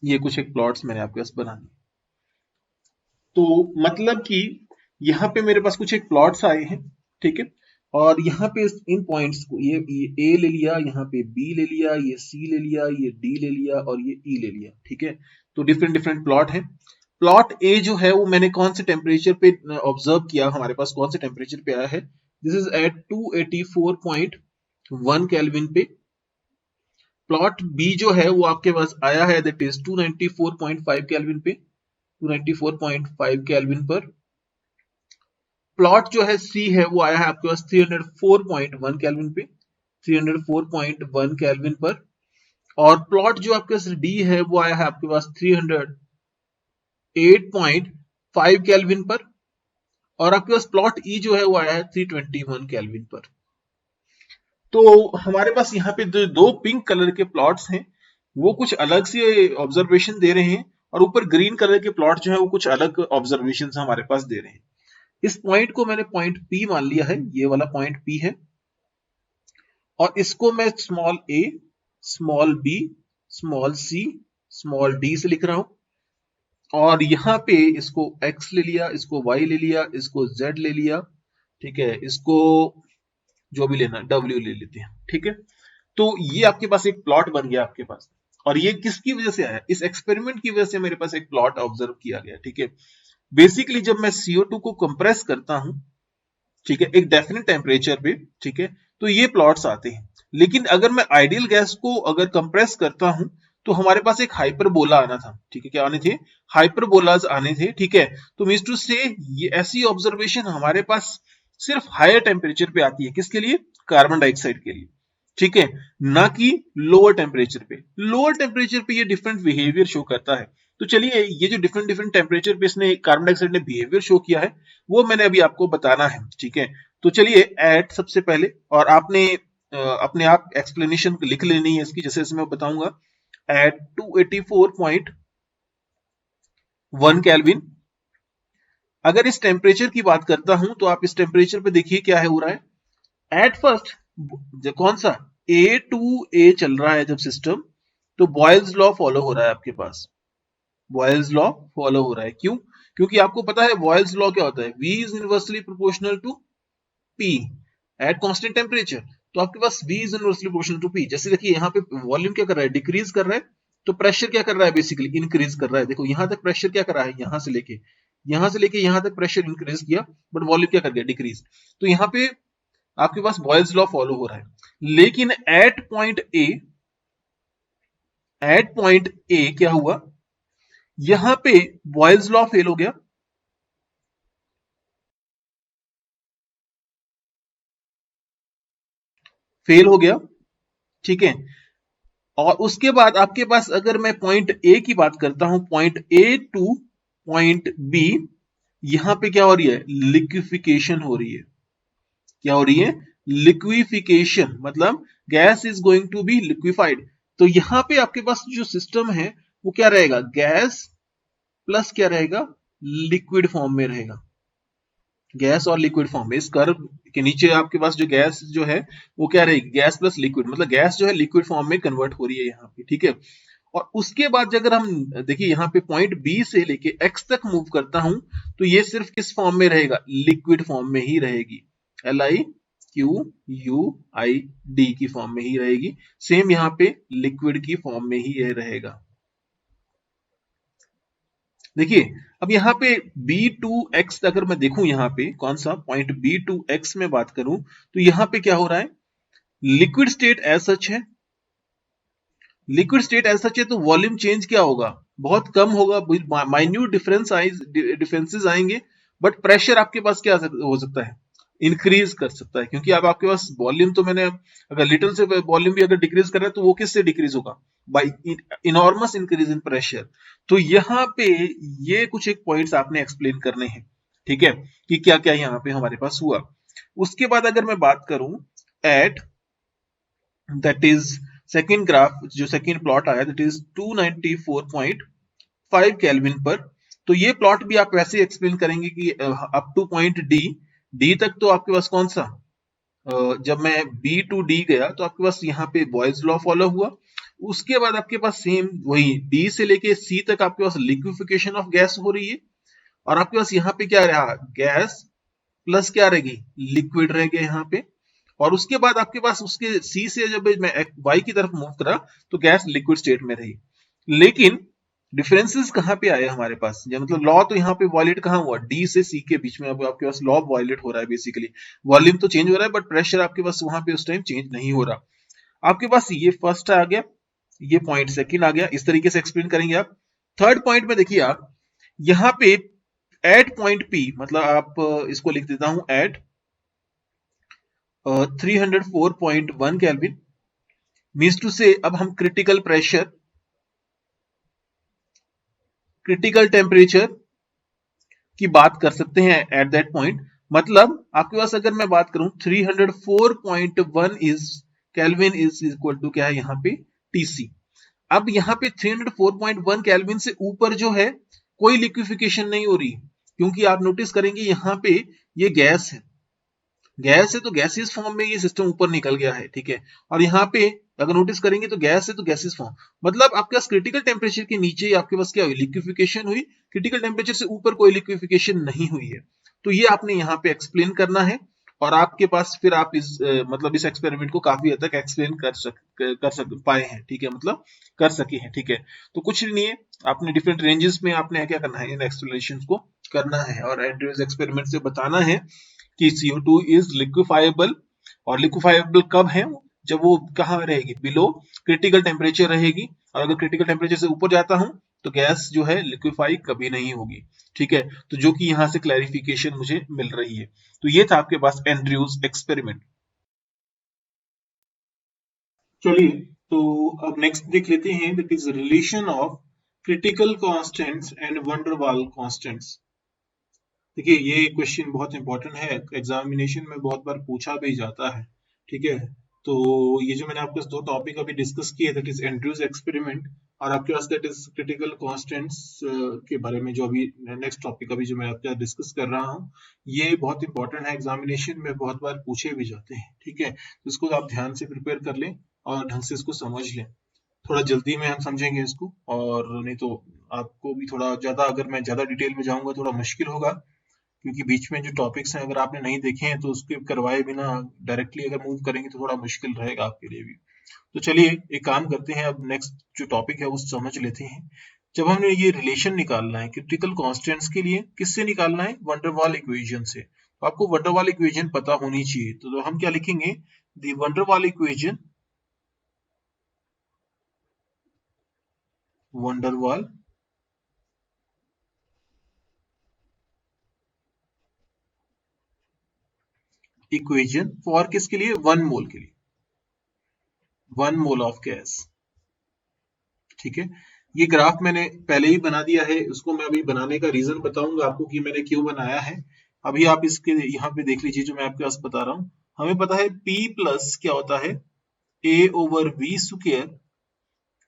ये कुछ एक प्लॉट्स मैंने आपके पास बना दिए, तो मतलब कि यहाँ पे मेरे पास कुछ एक प्लॉट्स आए हैं, ठीक है। और यहाँ पे इन पॉइंट्स को ये ए ले लिया, यहाँ पे बी ले लिया, ये सी ले लिया, ये डी ले लिया, और ये ई ले लिया, ठीक है। तो डिफरेंट डिफरेंट प्लॉट है। प्लॉट ए जो है वो मैंने कौन से टेम्परेचर पे ऑब्जर्व किया, हमारे पास कौन से टेम्परेचर पे आया है, दिस इज एट 284.1 केल्विन पे। प्लॉट बी जो है वो आपके पास आया है दैट इज 294.5 केल्विन पे, 294.5 केल्विन पर। प्लॉट जो है सी है वो आया है आपके पास 304.1 केल्विन पे, 304.1 केल्विन पर। और प्लॉट जो आपके पास डी है वो आया है आपके पास 308.5 केल्विन पर। और आपके पास प्लॉट ई जो है वो आया है 321 केल्विन पर। तो हमारे पास यहाँ पे दो पिंक कलर के प्लॉट्स हैं, वो कुछ अलग से ऑब्जर्वेशन दे रहे हैं, और ऊपर ग्रीन कलर के प्लॉट जो है वो कुछ अलग ऑब्जर्वेशन हमारे पास दे रहे हैं। इस पॉइंट को मैंने पॉइंट पी मान लिया है, ये वाला पॉइंट पी है, और इसको मैं स्मॉल ए, small B, small C, small D से लिख रहा हूं। और यहाँ पे इसको x ले लिया, इसको y ले लिया, इसको z ले लिया, ठीक है, इसको जो भी लेना w ले लेते हैं, ठीक है। तो ये आपके पास एक प्लॉट बन गया आपके पास, और ये किसकी वजह से आया, इस एक्सपेरिमेंट की वजह से मेरे पास एक प्लॉट ऑब्जर्व किया गया, ठीक है। बेसिकली जब मैं CO2 को कंप्रेस करता हूं, ठीक है, एक डेफिनेट टेम्परेचर पे, ठीक है, तो ये प्लॉट्स आते हैं। लेकिन अगर मैं आइडियल गैस को अगर कंप्रेस करता हूं तो हमारे पास एक हाइपरबोला आना था, ठीक है, क्या आने थे, हाइपरबोलाज आने थे, ठीक है। तो मींस टू से ये ऐसी ऑब्जर्वेशन हमारे पास सिर्फ हायर टेम्परेचर पे आती है, किसके लिए, कार्बन डाइऑक्साइड के लिए, ठीक है, ना कि लोअर टेम्परेचर पे। लोअर टेम्परेचर पे ये डिफरेंट बिहेवियर शो करता है। तो चलिए ये जो डिफरेंट डिफरेंट टेम्परेचर पे इसने कार्बन डाइऑक्साइड ने बिहेवियर शो किया है वो मैंने अभी आपको बताना है, ठीक है। तो चलिए एट सबसे पहले, और आपने अपने आप एक्सप्लेनेशन लिख लेनी है इसकी, जैसे जैसे मैं बताऊंगा। एट 284.1 केल्विन, अगर इस टेम्परेचर की बात करता हूं तो आप इस टेम्परेचर पे देखिए क्या है हो रहा है। एट फर्स्ट कौन सा ए टू ए चल रहा है जब सिस्टम, तो बॉयल्स लॉ फॉलो हो रहा है आपके पास, बॉयल्स लॉ फॉलो हो रहा है। क्यों, क्योंकि आपको पता है बॉयल्स लॉ क्या होता है, V is inversely proportional to P at constant temperature. तो आपके पास V is inversely proportional to P। जैसे देखिए यहाँ पे वॉल्यूम क्या कर रहा है, डिक्रीज कर रहा है, तो प्रेशर क्या कर रहा है, बेसिकली इंक्रीज कर रहा है। देखो यहां तक प्रेशर क्या कर रहा है, यहां से लेके यहां तक प्रेशर इंक्रीज किया, बट वॉल्यूम क्या कर गया, डिक्रीज। तो यहाँ पे आपके पास बॉयल्स लॉ फॉलो हो रहा है। लेकिन एट पॉइंट ए क्या हुआ, यहां पे बॉयल्स लॉ फेल हो गया, फेल हो गया, ठीक है। और उसके बाद आपके पास अगर मैं पॉइंट ए की बात करता हूं, point A to point B, यहां पे क्या हो रही है, लिक्विफिकेशन हो रही है। क्या हो रही है, लिक्विफिकेशन, मतलब gas is going to be liquefied. तो यहां पे आपके पास जो सिस्टम है वो क्या रहेगा, गैस प्लस क्या रहेगा, लिक्विड फॉर्म में रहेगा, गैस और लिक्विड फॉर्म में। इस कर्व के नीचे आपके पास जो गैस जो है वो क्या रहेगी, गैस प्लस लिक्विड, मतलब गैस जो है लिक्विड फॉर्म में कन्वर्ट हो रही है यहाँ पे, ठीक है। और उसके बाद अगर हम देखिए यहाँ पे पॉइंट बी से लेके एक्स तक मूव करता हूं तो ये सिर्फ किस फॉर्म में रहेगा, लिक्विड फॉर्म में ही रहेगी, LiQUID की फॉर्म में ही रहेगी। सेम यहाँ पे लिक्विड की फॉर्म में ही ये रहेगा। देखिए अब यहाँ पे B2X अगर मैं देखूं, यहाँ पे कौन सा पॉइंट B2X में बात करूं तो यहाँ पे क्या हो रहा है, लिक्विड स्टेट एज सच है, लिक्विड स्टेट एज सच है तो वॉल्यूम चेंज क्या होगा, बहुत कम होगा, माइन्यूट डिफरेंसेस आएंगे, बट प्रेशर आपके पास क्या हो सकता है, इंक्रीज कर सकता है, क्योंकि अब आपके पास वॉल्यूम तो मैंने अगर लिटिल से वॉल्यूम भी अगर डिक्रीज कर रहा है तो वो किससे डिक्रीज होगा, by enormous increase in pressure. तो यहाँ पे ये कुछ एक पॉइंट्स आपने एक्सप्लेन करने हैं, ठीक है, कि क्या क्या यहाँ पे हमारे पास हुआ। उसके बाद अगर मैं बात करूं at that is second graph, जो सेकेंड प्लॉट आया दैट इज 294.5 केल्विन पर, तो ये प्लॉट भी आप वैसे एक्सप्लेन करेंगे कि अप टू पॉइंट डी तक तो आपके पास कौन सा, जब मैं बी टू डी गया तो आपके पास यहाँ पे बॉयज लॉ फॉलो हुआ, उसके बाद आपके पास सेम वही डी से लेके सी तक आपके पास लिक्विफिकेशन ऑफ गैस हो रही है, और आपके पास यहाँ पे क्या रहा, गैस प्लस क्या रहेगी, लिक्विड रह गया यहाँ पे, और उसके बाद आपके पास उसके सी से जब मैं वाई की तरफ मूव करा तो गैस लिक्विड स्टेट में रही। लेकिन डिफरेंसेस कहां पे आए हमारे पास, मतलब लॉ तो यहाँ पे वायलेट कहां हुआ, डी से सी के बीच में, अब आपके पास लॉ वायलेट हो रहा है बेसिकली, वॉल्यूम तो चेंज हो रहा है बट प्रेशर आपके पास वहां पे उस टाइम चेंज नहीं हो रहा। आपके पास ये फर्स्ट आ गया, ये पॉइंट सेकंड आ गया, इस तरीके से एक्सप्लेन करेंगे आप। थर्ड पॉइंट में देखिए आप यहाँ पे एट पॉइंट पी, मतलब आप इसको लिख देता हूं एट 304.1 केल्विन, मीन्स टू से अब हम क्रिटिकल प्रेशर, क्रिटिकल टेम्परेचर की बात कर सकते हैं एट दैट पॉइंट। मतलब आपके पास अगर मैं बात करूं 304.1 is kelvin is equal to क्या है यहाँ पे टीसी। अब यहाँ पे 304.1 केल्विन से ऊपर जो है कोई लिक्विफिकेशन नहीं हो रही, क्योंकि आप नोटिस करेंगे यहाँ पे ये गैस है, गैस है तो गैसियस फॉर्म में ये सिस्टम ऊपर निकल गया है, ठीक है, और यहाँ पे अगर नोटिस करेंगे तो गैस है तो गैसियस फॉर्म, मतलब आपके पास क्रिटिकल टेम्परेचर के नीचे आपके पास क्या हुई, लिक्विफिकेशन हुई, क्रिटिकल टेम्परेचर से ऊपर कोई लिक्विफिकेशन नहीं हुई है। तो ये आपने यहाँ पे एक्सप्लेन करना है, और आपके पास फिर आप इस मतलब इस एक्सपेरिमेंट को काफी हद तक एक्सप्लेन कर सक पाए हैं, ठीक है, मतलब कर सके हैं, ठीक है। तो कुछ नहीं है, आपने डिफरेंट रेंजेस में आपने क्या करना है, इन एक्सप्लेनेशन को करना है, और एंड्रयूज एक्सपेरिमेंट से बताना है कि CO2 इज लिक्विफाइबल, और लिक्विफाइबल कब है, जब वो कहां रहेगी, बिलो क्रिटिकल टेम्परेचर रहेगी, और अगर क्रिटिकल टेम्परेचर से ऊपर जाता हूं तो गैस जो है लिक्विफाई कभी नहीं होगी, ठीक है। तो जो कि यहां से क्लैरिफिकेशन मुझे मिल रही है। तो ये था आपके पास एंड्रयूज एक्सपेरिमेंट। चलिए तो अब नेक्स्ट देख लेते हैं, that is relation of critical constants and wonder वाल कांस्टेंट्स। देखिए ये क्वेश्चन बहुत इंपॉर्टेंट है, एग्जामिनेशन में बहुत बार पूछा भी जाता है, ठीक है। तो ये जो मैंने आपके दो टॉपिक अभी डिस्कस किए, दैट इज एंड्रयूज एक्सपेरिमेंट और आपके पास दैट इज क्रिटिकल कांस्टेंट्स के बारे में, जो अभी नेक्स्ट टॉपिक अभी जो मैं आपके साथ डिस्कस कर रहा हूँ, ये बहुत इंपॉर्टेंट है, एग्जामिनेशन में बहुत बार पूछे भी जाते हैं, ठीक है। तो इसको आप ध्यान से प्रिपेयर कर लें और ढंग से इसको समझ लें, थोड़ा जल्दी में हम समझेंगे इसको, और नहीं तो आपको भी थोड़ा ज्यादा, अगर मैं ज्यादा डिटेल में जाऊंगा थोड़ा मुश्किल होगा, क्योंकि बीच में जो टॉपिक्स हैं अगर आपने नहीं देखे हैं तो उसके करवाए बिना डायरेक्टली अगर मूव करेंगे तो थोड़ा मुश्किल रहेगा आपके लिए भी। तो चलिए एक काम करते हैं, अब नेक्स्ट जो टॉपिक है वो समझ लेते हैं। जब हमने ये रिलेशन निकालना है क्रिटिकल कांस्टेंट्स के लिए, किससे निकालना है, वंडरवाल इक्वेशन से। तो आपको वंडरवाल इक्वेशन पता होनी चाहिए, तो हम क्या लिखेंगे, the van der Waals equation, van der Waals equation for किसके लिए, 1 मोल के लिए, 1 मोल ऑफ गैस, ठीक है। ये ग्राफ मैंने पहले ही बना दिया है, उसको मैं अभी बनाने का रीजन बताऊंगा आपको कि मैंने क्यों बनाया है। अभी आप इसके यहाँ पे देख लीजिए जो मैं आपके पास बता रहा हूँ। हमें पता है P प्लस क्या होता है, A ओवर V स्क्वायर,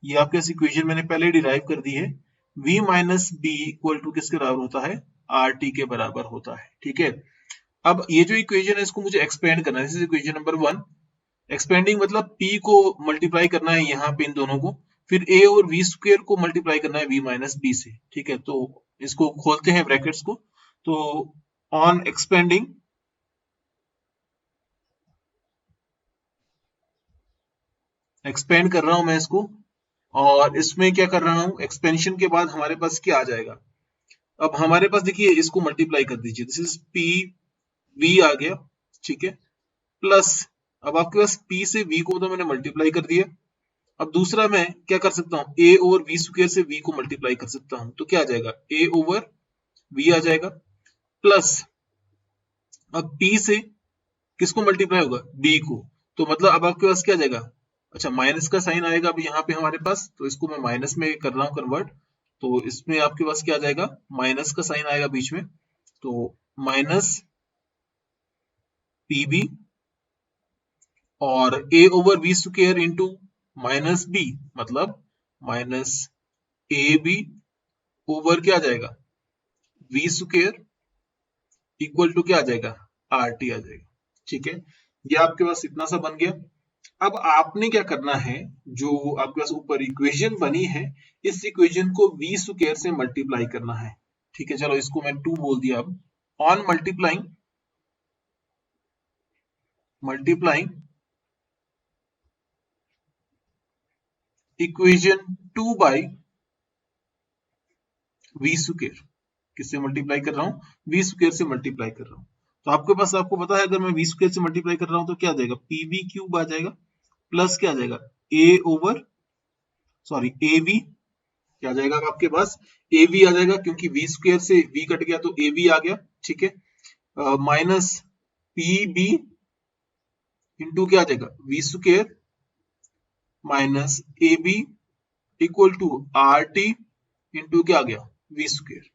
ये आपके पास इक्वेशन मैंने पहले डिराइव कर दी है। V minus B equal to किसके बराबर होता है, RT के बराबर होता है, ठीक है। अब ये जो इक्वेशन है इसको मुझे एक्सपेंड करना है, this is equation number 1। Expanding मतलब P को मल्टीप्लाई करना है यहाँ पे इन दोनों को, फिर a और v स्क्वायर को मल्टीप्लाई करना है v माइनस b से, ठीक है। तो इसको खोलते हैं ब्रैकेट्स को, तो ऑन एक्सपेंडिंग एक्सपेंड कर रहा हूं मैं इसको, और इसमें क्या कर रहा हूं, एक्सपेंशन के बाद हमारे पास क्या आ जाएगा। अब हमारे पास देखिए, इसको मल्टीप्लाई कर दीजिए, दिस इज पी वी आ गया, ठीक है, प्लस अब आपके पास p से v को तो मैंने मल्टीप्लाई कर दिया। अब दूसरा मैं क्या कर सकता हूँ, a ओवर v स्क्वायर से v को मल्टीप्लाई कर सकता हूँ, तो क्या आ जाएगा, a ओवर v आ जाएगा, प्लस अब p से किसको मल्टीप्लाई होगा, b को, तो मतलब अब आपके पास क्या आ जाएगा, अच्छा माइनस का साइन आएगा अब यहाँ पे हमारे पास, तो इसको मैं माइनस में कर रहा हूँ कन्वर्ट, तो इसमें आपके पास क्या आ जाएगा, माइनस का साइन आएगा बीच में, तो माइनस pb और a over v square into minus b, मतलब माइनस ए बी ओवर क्या आ जाएगा, v स्क्वायर इक्वल टू क्या आ जाएगा, आर टी आ जाएगा, ठीक है। ये आपके पास इतना सा बन गया। अब आपने क्या करना है, जो आपके पास ऊपर इक्वेशन बनी है, इस इक्वेशन को v स्क्वायर से मल्टीप्लाई करना है, ठीक है। चलो इसको मैं 2 बोल दिया। अब on multiplying multiplying equation 2 by v square, किससे मल्टीप्लाई कर रहा हूँ, v स्क्वायर से मल्टीप्लाई कर रहा हूँ। तो आपके पास, आपको पता है, अगर मैं v स्क्वायर से मल्टीप्लाई कर रहा हूँ तो क्या आ जाएगा, pv क्यूब आ जाएगा, प्लस क्या आ जाएगा, a over sorry A B, क्या आ जाएगा आपके पास, ए बी आ जाएगा, क्योंकि v स्क्वायर से v कट गया तो ए बी आ गया, ठीक है, माइनस पी बी इंटू क्या आ जाएगा, v square minus A B equal to R T into क्या आ गया, v स्क्वायर।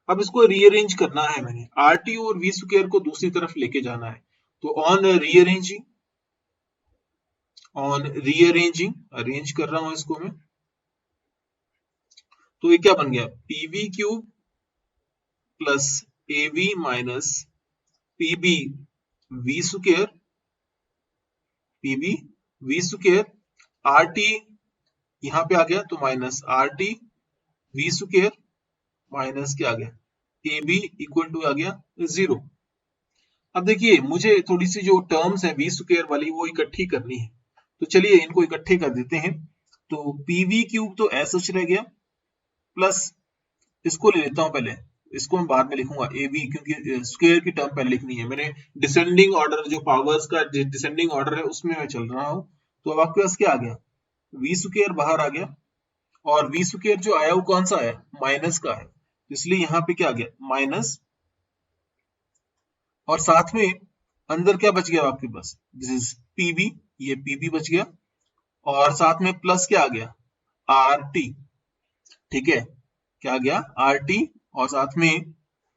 अब इसको रीअरेंज करना है मैंने, आर टी और v स्क्वायर को दूसरी तरफ लेके जाना है, तो ऑन रीअरेंजिंग अरेंज कर रहा हूं इसको मैं, तो ये क्या बन गया, PV cube plus A B minus PB V square, PB V square, R T यहां पे आ गया तो minus R T V square minus क्या आ गया, ए बी इक्वल टू आ गया 0। अब देखिए, मुझे थोड़ी सी जो टर्म्स है वी स्क्वायर वाली वो इकट्ठी करनी है, तो चलिए इनको इकट्ठे कर देते हैं। तो पीवी क्यूब तो ऐसा रह गया, प्लस इसको ले लेता हूं पहले, इसको मैं बाद में लिखूंगा ए बी, क्योंकि स्क्वायर की टर्म पहले लिखनी है, मैंने डिसेंडिंग ऑर्डर, जो पावर्स का डिसेंडिंग ऑर्डर है उसमें मैं चल रहा हूं। तो अब आपके पास क्या आ गया, वी स्क्वायर बाहर आ गया, और वी स्क्वायर जो आया वो कौन सा आया, माइनस का है, इसलिए यहाँ पे क्या आ गया, माइनस, और साथ में अंदर क्या बच गया आपके पास, दिस इज पीबी, ये पीबी बच गया, और साथ में प्लस क्या आ गया, आर टी, ठीक है, क्या आ गया, आर टी, और साथ में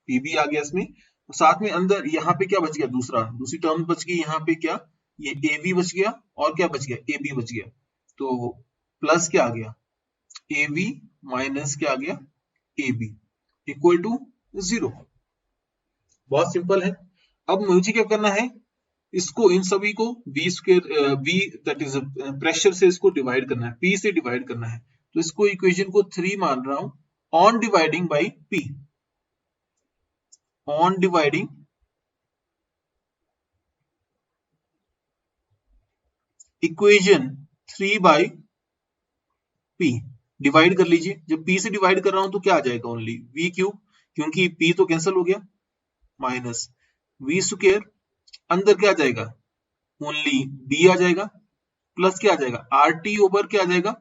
पीबी आ गया इसमें, तो साथ में अंदर यहाँ पे क्या बच गया, दूसरी टर्म बच गई यहाँ पे, क्या, ये ए बी बच गया, और क्या बच गया, ए बी बच गया, तो प्लस क्या आ गया, ए बी माइनस क्या आ गया, ए बी इक्वल टू 0। बहुत सिंपल है। अब मुझे क्या करना है, इसको, इन सभी को v square v that is pressure से इसको डिवाइड करना है, p से डिवाइड करना है, तो इसको इक्वेशन को 3 मान रहा हूं, on dividing by p, on dividing equation 3 by p, divide कर लीजिए, जब p से डिवाइड कर रहा हूं तो क्या आ जाएगा, ओनली v क्यूब, क्योंकि p तो कैंसिल हो गया, माइनस v स्क्वायर, अंदर क्या आ जाएगा, ओनली b आ जाएगा, प्लस क्या आ जाएगा, आर टी ओवर क्या आ जाएगा,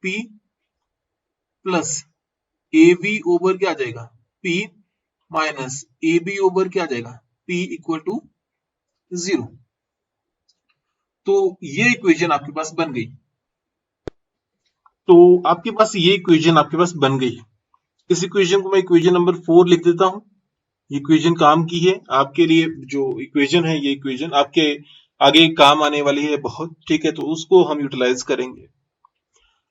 p plus A B over क्या आ जाएगा, p minus A B over क्या आ जाएगा, p इक्वल टू 0। तो ये इक्वेशन आपके पास बन गई, तो आपके पास ये इक्वेशन आपके पास बन गई। इस इक्वेशन को मैं इक्वेशन नंबर 4 लिख देता हूं, इक्वेशन काम की है आपके लिए, जो इक्वेशन है ये इक्वेशन आपके आगे काम आने वाली है बहुत, ठीक है, तो उसको हम यूटिलाइज करेंगे।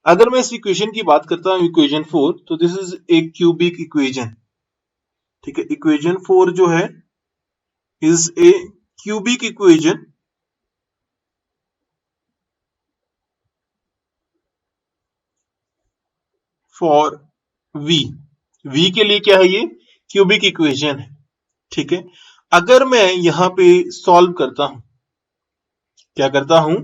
अगर मैं इस इक्वेशन की बात करता हूं, इक्वेशन 4, तो this is a cubic equation, ठीक है। इक्वेशन 4 जो है is a cubic equation for v। v के लिए क्या है, ये क्यूबिक इक्वेशन है, ठीक है। अगर मैं यहां पे सॉल्व करता हूं, क्या करता हूं,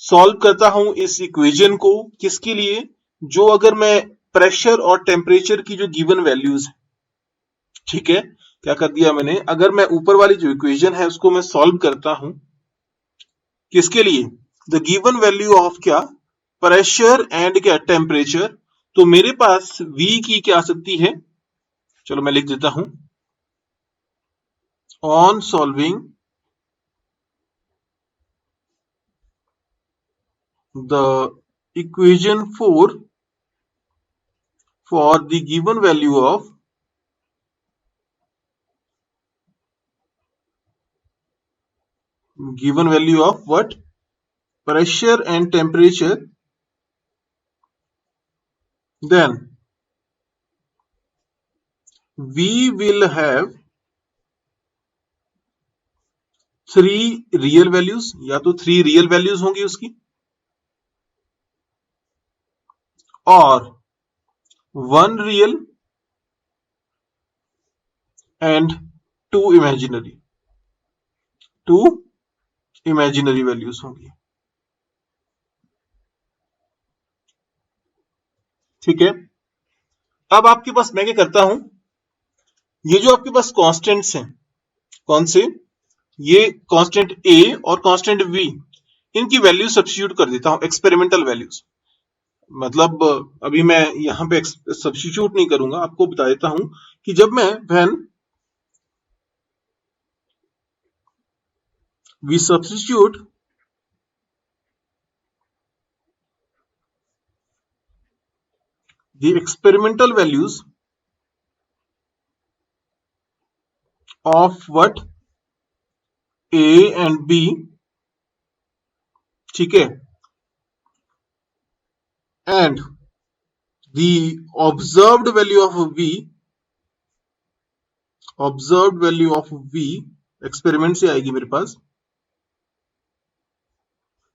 सॉल्व करता हूं इस इक्वेशन को, किसके लिए, जो अगर मैं प्रेशर और टेम्परेचर की जो गिवन वैल्यूज है, ठीक है, क्या कर दिया मैंने, अगर मैं ऊपर वाली जो इक्वेशन है उसको मैं सॉल्व करता हूं, किसके लिए, द गिवन वैल्यू ऑफ क्या, प्रेशर एंड क्या, टेम्परेचर, तो मेरे पास v की क्या आ सकती है, चलो मैं लिख देता हूं, on solving the equation 4 for the given value of what, pressure and temperature, then we will have 3 real values, या तो 3 रियल वैल्यूज होंगी उसकी, और 1 रियल एंड 2 इमेजिनरी वैल्यूज होंगी, ठीक है। अब आपके पास मैं क्या करता हूं, ये जो आपके पास कांस्टेंट्स हैं, कौन से, ये कांस्टेंट a और कांस्टेंट v, इनकी वैल्यू सब्स्टिट्यूट कर देता हूं, एक्सपेरिमेंटल वैल्यूज, मतलब अभी मैं यहां पे सब्स्टिट्यूट नहीं करूंगा, आपको बता देता हूं कि जब मैं when we substitute the experimental values of what, a and b, ठीक है, and the observed value of v experiment से आएगी मेरे पास,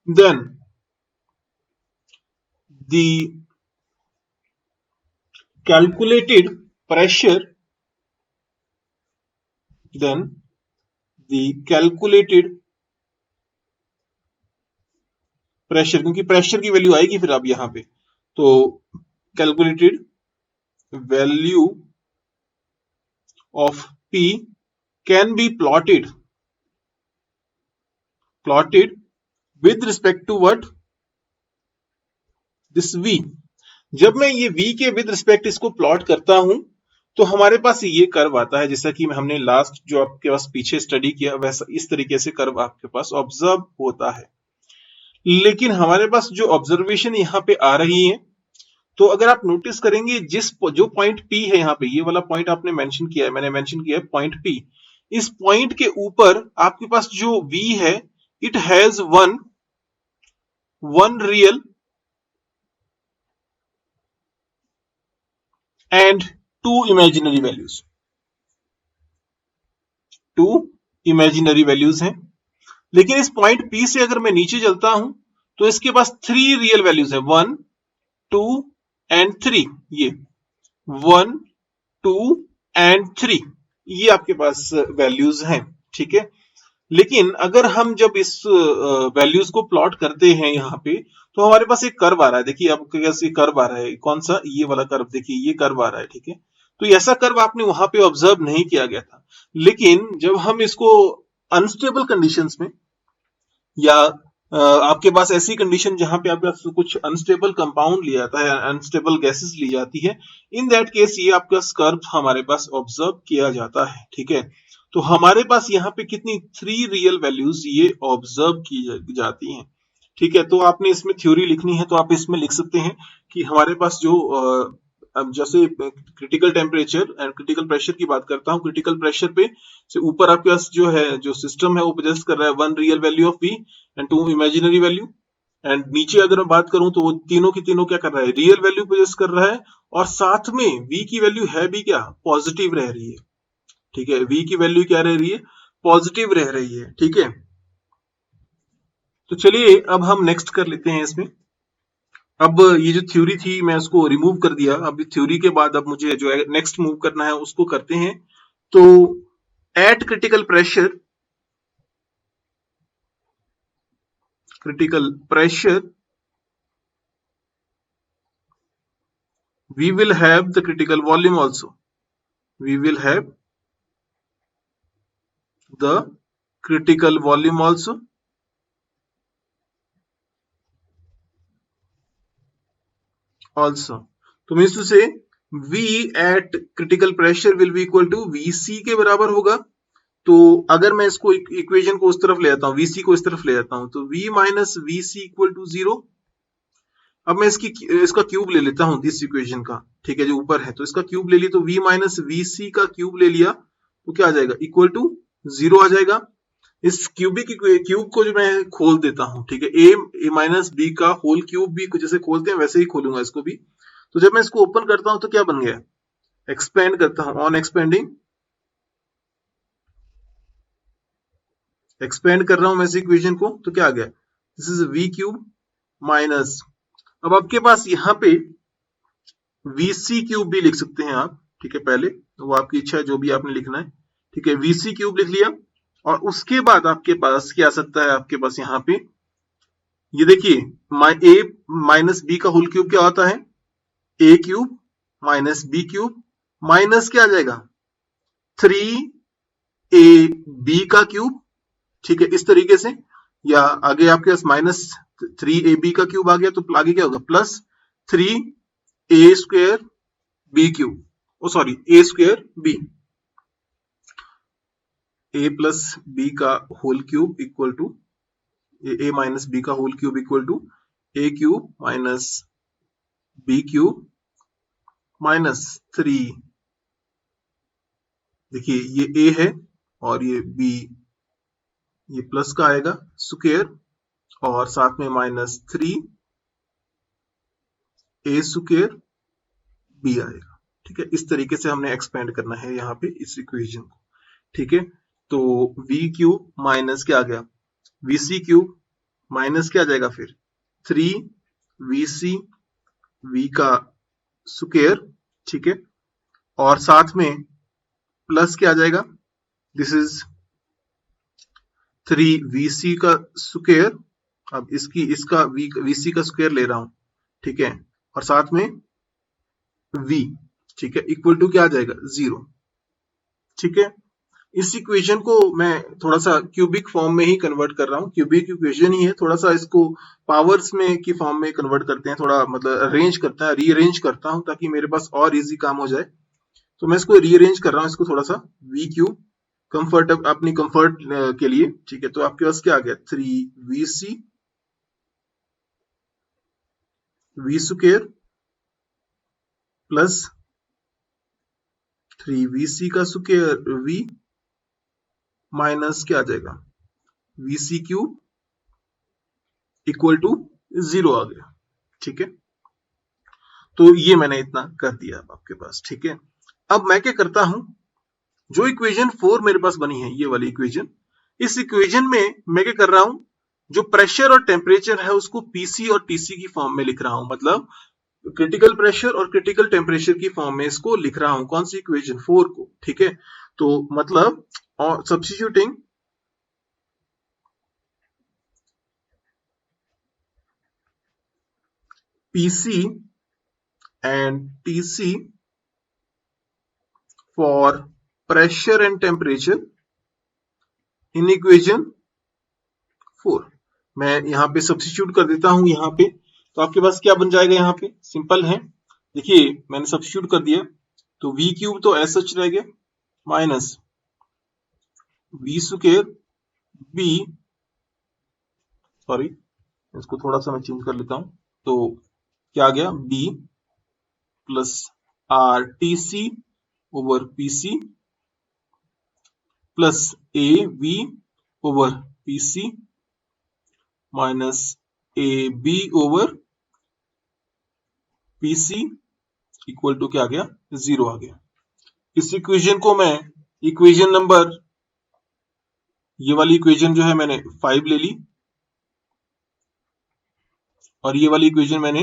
then the calculated pressure, then the calculated pressure, क्योंकि प्रेशर की वैल्यू आएगी फिर अब यहां पे, तो calculated value of P can be plotted with respect to what, this V। जब मैं ये V के विद रिस्पेक्ट इसको प्लॉट करता हूं, तो हमारे पास ये कर्व आता है, जैसा कि हमने लास्ट जो आपके पास पीछे स्टडी किया, वैसा इस तरीके से कर्व आपके पास ऑब्जर्व होता है। लेकिन हमारे पास जो ऑब्जर्वेशन यहां पे आ रही है, तो अगर आप नोटिस करेंगे, जो पॉइंट P है यहां पे, ये वाला पॉइंट आपने मेंशन किया है, मैंने मेंशन किया है पॉइंट P, इस पॉइंट के ऊपर आपके पास जो V है, it has one real and 2 imaginary values हैं। लेकिन इस पॉइंट P से अगर मैं नीचे चलता हूं, तो इसके पास 3 रियल वैल्यूज है, 1, 2 एंड 3, ये 1, 2 एंड 3, ये आपके पास वैल्यूज हैं, ठीक है। लेकिन अगर हम जब इस वैल्यूज को प्लॉट करते हैं यहां पे, तो हमारे पास एक कर्व आ रहा है, देखिए आपके पास ये कर्व आ रहा है, कौन सा, ये वाला कर्व, देखिए ये कर्व आ रहा है, ठीक है। तो ऐसा कर्व आपने वहां पे ऑब्जर्व नहीं किया गया था। लेकिन जब हम इसको अनस्टेबल कंडीशंस में, या आपके पास ऐसी कंडीशन जहां पे आपके पास कुछ अनस्टेबल कंपाउंड लिया जाता है, अनस्टेबल गैसेस ली जाती है, इन दैट केस ये आपका कर्व हमारे पास ऑब्जर्व किया जाता है, ठीक है। तो हमारे पास यहाँ पे कितनी 3 रियल वैल्यूज ये ऑब्जर्व की जाती हैं, ठीक है। तो आपने इसमें थ्योरी लिखनी है, तो आप इसमें लिख सकते हैं कि हमारे पास जो अब जैसे critical temperature and critical pressure की बात करता हूं, क्रिटिकल प्रेशर पे से ऊपर आपके पास जो है, जो सिस्टम है, वो पोजेस कर रहा है 1 real value of V and 2 imaginary value, and नीचे अगर मैं बात करूं तो वो तीनों की तीनों क्या कर रहा है, रियल वैल्यू पोजेस कर रहा है, और साथ में V की वैल्यू है भी क्या, पॉजिटिव रह रही है, ठीक है। V की वैल्यू क्या रह रही है, पॉजिटिव रह रही है, ठीक है। तो चलिए अब हम नेक्स्ट कर लेते हैं इसमें, अब ये जो थ्योरी थी मैं उसको रिमूव कर दिया। अब थ्योरी के बाद अब मुझे जो है नेक्स्ट मूव करना है उसको करते हैं। तो eight critical pressure we will have the critical volume also. We will have the critical volume also. तो मीन्स टू से V at critical pressure will be equal to VC के बराबर होगा। तो अगर मैं इसको इक्वेशन को उस तरफ ले आता हूँ, VC को इस तरफ ले आता हूँ, तो V minus VC equal to 0। अब मैं इसका क्यूब ले लेता हूँ दिस इक्वेशन का, ठीक है, जो ऊपर है, तो इसका क्यूब ले लिया, तो V माइनस VC का क्यूब ले लिया, तो क्या आ जाएगा, इक्वल टू 0 आ जाएगा। इस क्यूब को जो मैं खोल देता हूँ, ठीक है, ए माइनस बी का होल क्यूब भी जैसे खोलते हैं वैसे ही खोलूंगा इसको भी। तो जब मैं इसको ओपन करता हूं तो क्या बन गया, एक्सपेंड करता हूं, ऑन एक्सपेंडिंग एक्सपेंड कर रहा हूं मैं इस इक्वेशन को, तो क्या आ गया, this is V cube minus, अब आपके पास यहाँ पे वीसी क्यूब भी लिख सकते हैं आप, ठीक है, पहले वो आपकी इच्छा है जो भी आपने लिखना है, ठीक है, वीसी क्यूब लिख लिया। और उसके बाद आपके पास क्या आ सकता है, आपके पास यहाँ पे ये देखिए ए माइनस बी का होल क्यूब क्या होता है, a cube minus b cube minus क्या आ जाएगा, 3ab का क्यूब, ठीक है, इस तरीके से, या आगे आपके पास माइनस 3ab का क्यूब आ गया, तो आगे क्या होगा, plus 3a square b cube, oh sorry a square b, a plus b का whole cube equal to a minus b का whole cube equal to a cube minus b cube minus 3, देखिए ये ए है और ये बी, ये plus का आएगा स्क्वायर, और साथ में माइनस 3 ए स्क्वायर बी आएगा, ठीक है। इस तरीके से हमने एक्सपेंड करना है यहाँ पे इस इक्वेशन को, ठीक है। तो v क्यूब माइनस क्या आ गया, vc क्यूब माइनस क्या आ जाएगा फिर 3vc v का स्क्वायर, ठीक है, और साथ में प्लस क्या आ जाएगा, दिस इज 3vc का स्क्वायर, अब इसका vc का स्क्वायर ले रहा हूं, ठीक है, और साथ में v, ठीक है, इक्वल टू क्या आ जाएगा 0, ठीक है। इस इक्वेशन को मैं थोड़ा सा क्यूबिक फॉर्म में ही कन्वर्ट कर रहा हूँ, क्यूबिक इक्वेशन ही है, थोड़ा सा इसको पावर्स में की फॉर्म में कन्वर्ट करते हैं, थोड़ा मतलब अरेंज करता है, रीअरेंज करता हूँ ताकि मेरे पास और इजी काम हो जाए। तो मैं इसको रीअरेंज कर रहा हूँ, इसको थोड़ा सा वी क्यूब कंफर्ट अपनी कंफर्ट के लिए, ठीक है। तो आपके पास क्या आ गया 3vc v square plus 3vc का स्क्वायर v माइनस क्या आ जाएगा vc क्यूब इक्वल टू 0 आ गया, ठीक है। तो ये मैंने इतना कर दिया अब आपके पास, ठीक है। अब मैं क्या करता हूं, जो इक्वेशन 4 मेरे पास बनी है, ये वाली इक्वेशन, इस इक्वेशन में मैं क्या कर रहा हूं, जो प्रेशर और टेम्परेचर है उसको पीसी और टीसी की फॉर्म में लिख रहा हूं, मतलब क्रिटिकल प्रेशर और क्रिटिकल टेम्परेचर की फॉर्म में इसको लिख रहा हूं, कौन सी इक्वेशन 4 को, ठीक है। तो मतलब substituting PC and TC for pressure and temperature in equation 4, मैं यहाँ पे सब्स्टिट्यूट कर देता हूं यहाँ पे, तो आपके पास क्या बन जाएगा, यहाँ पे सिंपल है, देखिए मैंने सब्स्टिट्यूट कर दिया, तो v क्यूब तो ऐसा रह गया minus v square b, sorry इसको थोड़ा सा मैं चेंज कर लेता हूं, तो क्या आ गया b plus R T C over PC plus A V over PC minus A B over PC equal to क्या आ गया 0 आ गया। इस इक्वेशन को मैं इक्वेशन नंबर, ये वाली इक्वेशन जो है मैंने 5 ले ली, और ये वाली इक्वेशन मैंने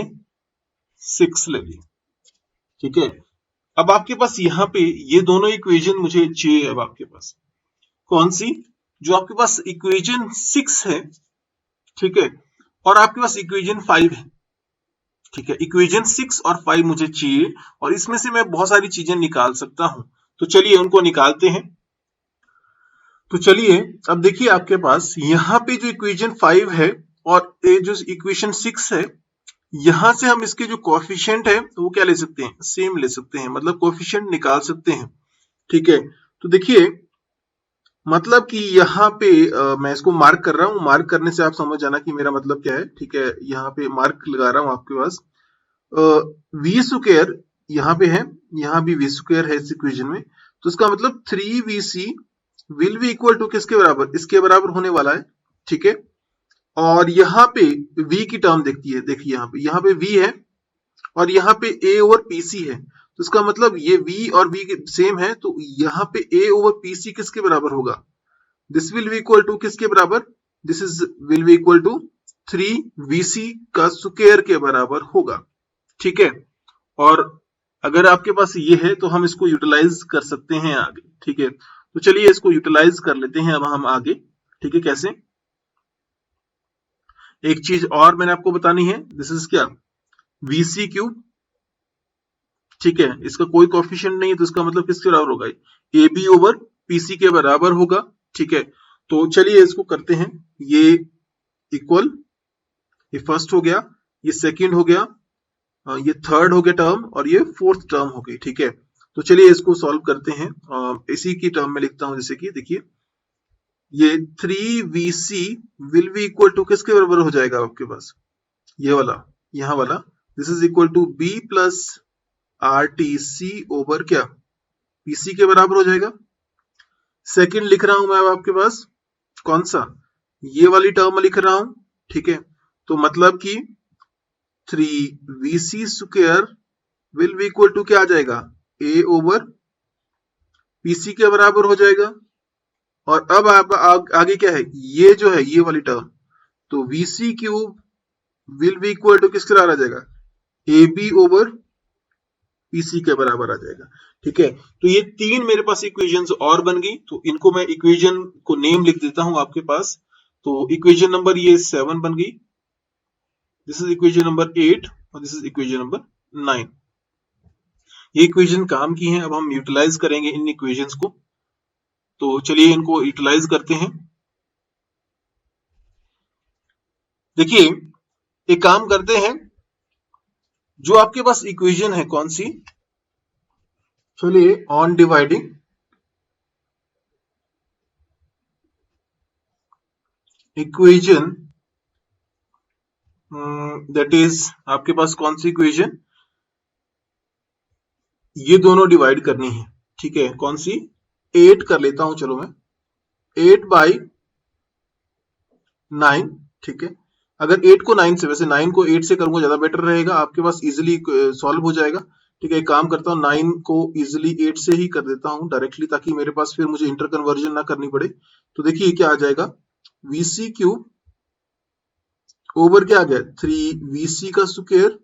6 ले ली, ठीक है। अब आपके पास यहाँ पे ये दोनों इक्वेशन मुझे चाहिए। अब आपके पास कौन सी, जो आपके पास इक्वेशन 6 है, ठीक है, और आपके पास इक्वेशन 5 है, ठीक है। इक्वेशन 6 और 5 मुझे चाहिए और इसमें से मैं बहुत सारी चीजें निकाल सकता हूं। तो चलिए उनको निकालते हैं। तो चलिए अब देखिए आपके पास यहाँ पे जो इक्वेशन 5 है और ये जो इक्वेशन 6 है, यहां से हम इसके जो कोएफिशिएंट है वो क्या ले सकते हैं, सेम ले सकते हैं, मतलब कोएफिशिएंट निकाल सकते हैं, ठीक है। तो देखिए मतलब कि यहाँ पे मैं इसको मार्क कर रहा हूँ, मार्क करने से आप समझ जाना कि मेरा मतलब क्या है, ठीक है। यहाँ पे मार्क लगा रहा हूँ आपके पास। वी स्क्वायर यहाँ पे है, यहाँ भी वी स्क्वायर है इस इक्वेशन में, तो इसका मतलब 3vc will be equal to किसके बराबर, इसके बराबर होने वाला है, ठीक है। और यहाँ पे v की टर्म देखती है, देखिए यहाँ पे v है और यहाँ पे a ओवर pc है, तो इसका मतलब ये v और v सेम है, तो यहाँ पे a ओवर pc किसके बराबर होगा, this will be equal to किसके बराबर, this is will be equal to 3vc का स्क्वायर के बराबर होगा, ठीक है। और अगर आपके पास ये है तो हम इसको यूटिलाइज कर सकते हैं आगे, ठीक है। तो चलिए इसको यूटिलाइज कर लेते हैं अब हम आगे, ठीक है। कैसे, एक चीज और मैंने आपको बतानी है, दिस इज क्या, vc क्यूब, ठीक है। इसका कोई कोएफिशिएंट नहीं है तो इसका मतलब किसके बराबर होगा, ए बी ओवर पीसी के बराबर होगा, ठीक है। तो चलिए इसको करते हैं, ये इक्वल, ये फर्स्ट हो गया, ये सेकंड हो गया, ये थर्ड हो गया टर्म और ये फोर्थ टर्म हो गई, ठीक है। तो चलिए इसको सॉल्व करते हैं। इसी की टर्म में लिखता हूं, जैसे कि देखिए ये 3vc will be equal to किसके बराबर हो जाएगा आपके पास, ये वाला, यहाँ वाला, this is equal to b plus RTC over क्या, PC के बराबर हो जाएगा। सेकंड लिख रहा हूं मैं अब आपके पास, कौन सा, ये वाली टर्म लिख रहा हूं, ठीक है। तो मतलब कि 3vc square will be equal to क्या आ जाएगा, a ओवर pc के बराबर हो जाएगा। और अब आप आगे क्या है, ये जो है ये वाली टर्म, तो vc cube will be equal to किसके बराबर आ जाएगा, ab ओवर pc के बराबर आ जाएगा, ठीक है। तो ये तीन मेरे पास इक्वेशंस और बन गई, तो इनको मैं इक्वेशन को नेम लिख देता हूं आपके पास। तो इक्वेशन नंबर ये 7 बन गई, दिस इज इक्वेशन नंबर 8 और दिस इज इक्वेशन नंबर 9। ये इक्वेशन काम की हैं, अब हम यूटिलाइज करेंगे इन इक्वेशंस को। तो चलिए इनको यूटिलाइज करते हैं। देखिए एक काम करते हैं, जो आपके पास इक्वेशन है कौन सी, चलिए on dividing equation, that is आपके पास कौन सी इक्वेशन, ये दोनों डिवाइड करनी है, ठीक है। कौन सी, 8 कर लेता हूं चलो मैं, 8/9, ठीक है। अगर 8 को 9 से, वैसे 9 को 8 से करूंगा ज्यादा बेटर रहेगा, आपके पास इजिली सॉल्व हो जाएगा, ठीक है। एक काम करता हूँ 9 को इजिली 8 से ही कर देता हूँ डायरेक्टली, ताकि मेरे पास फिर मुझे इंटर कन्वर्जन ना करनी पड़े। तो देखिए क्या आ जाएगा, vc क्यूब ओवर क्या आ गया 3vc का स्क्वायर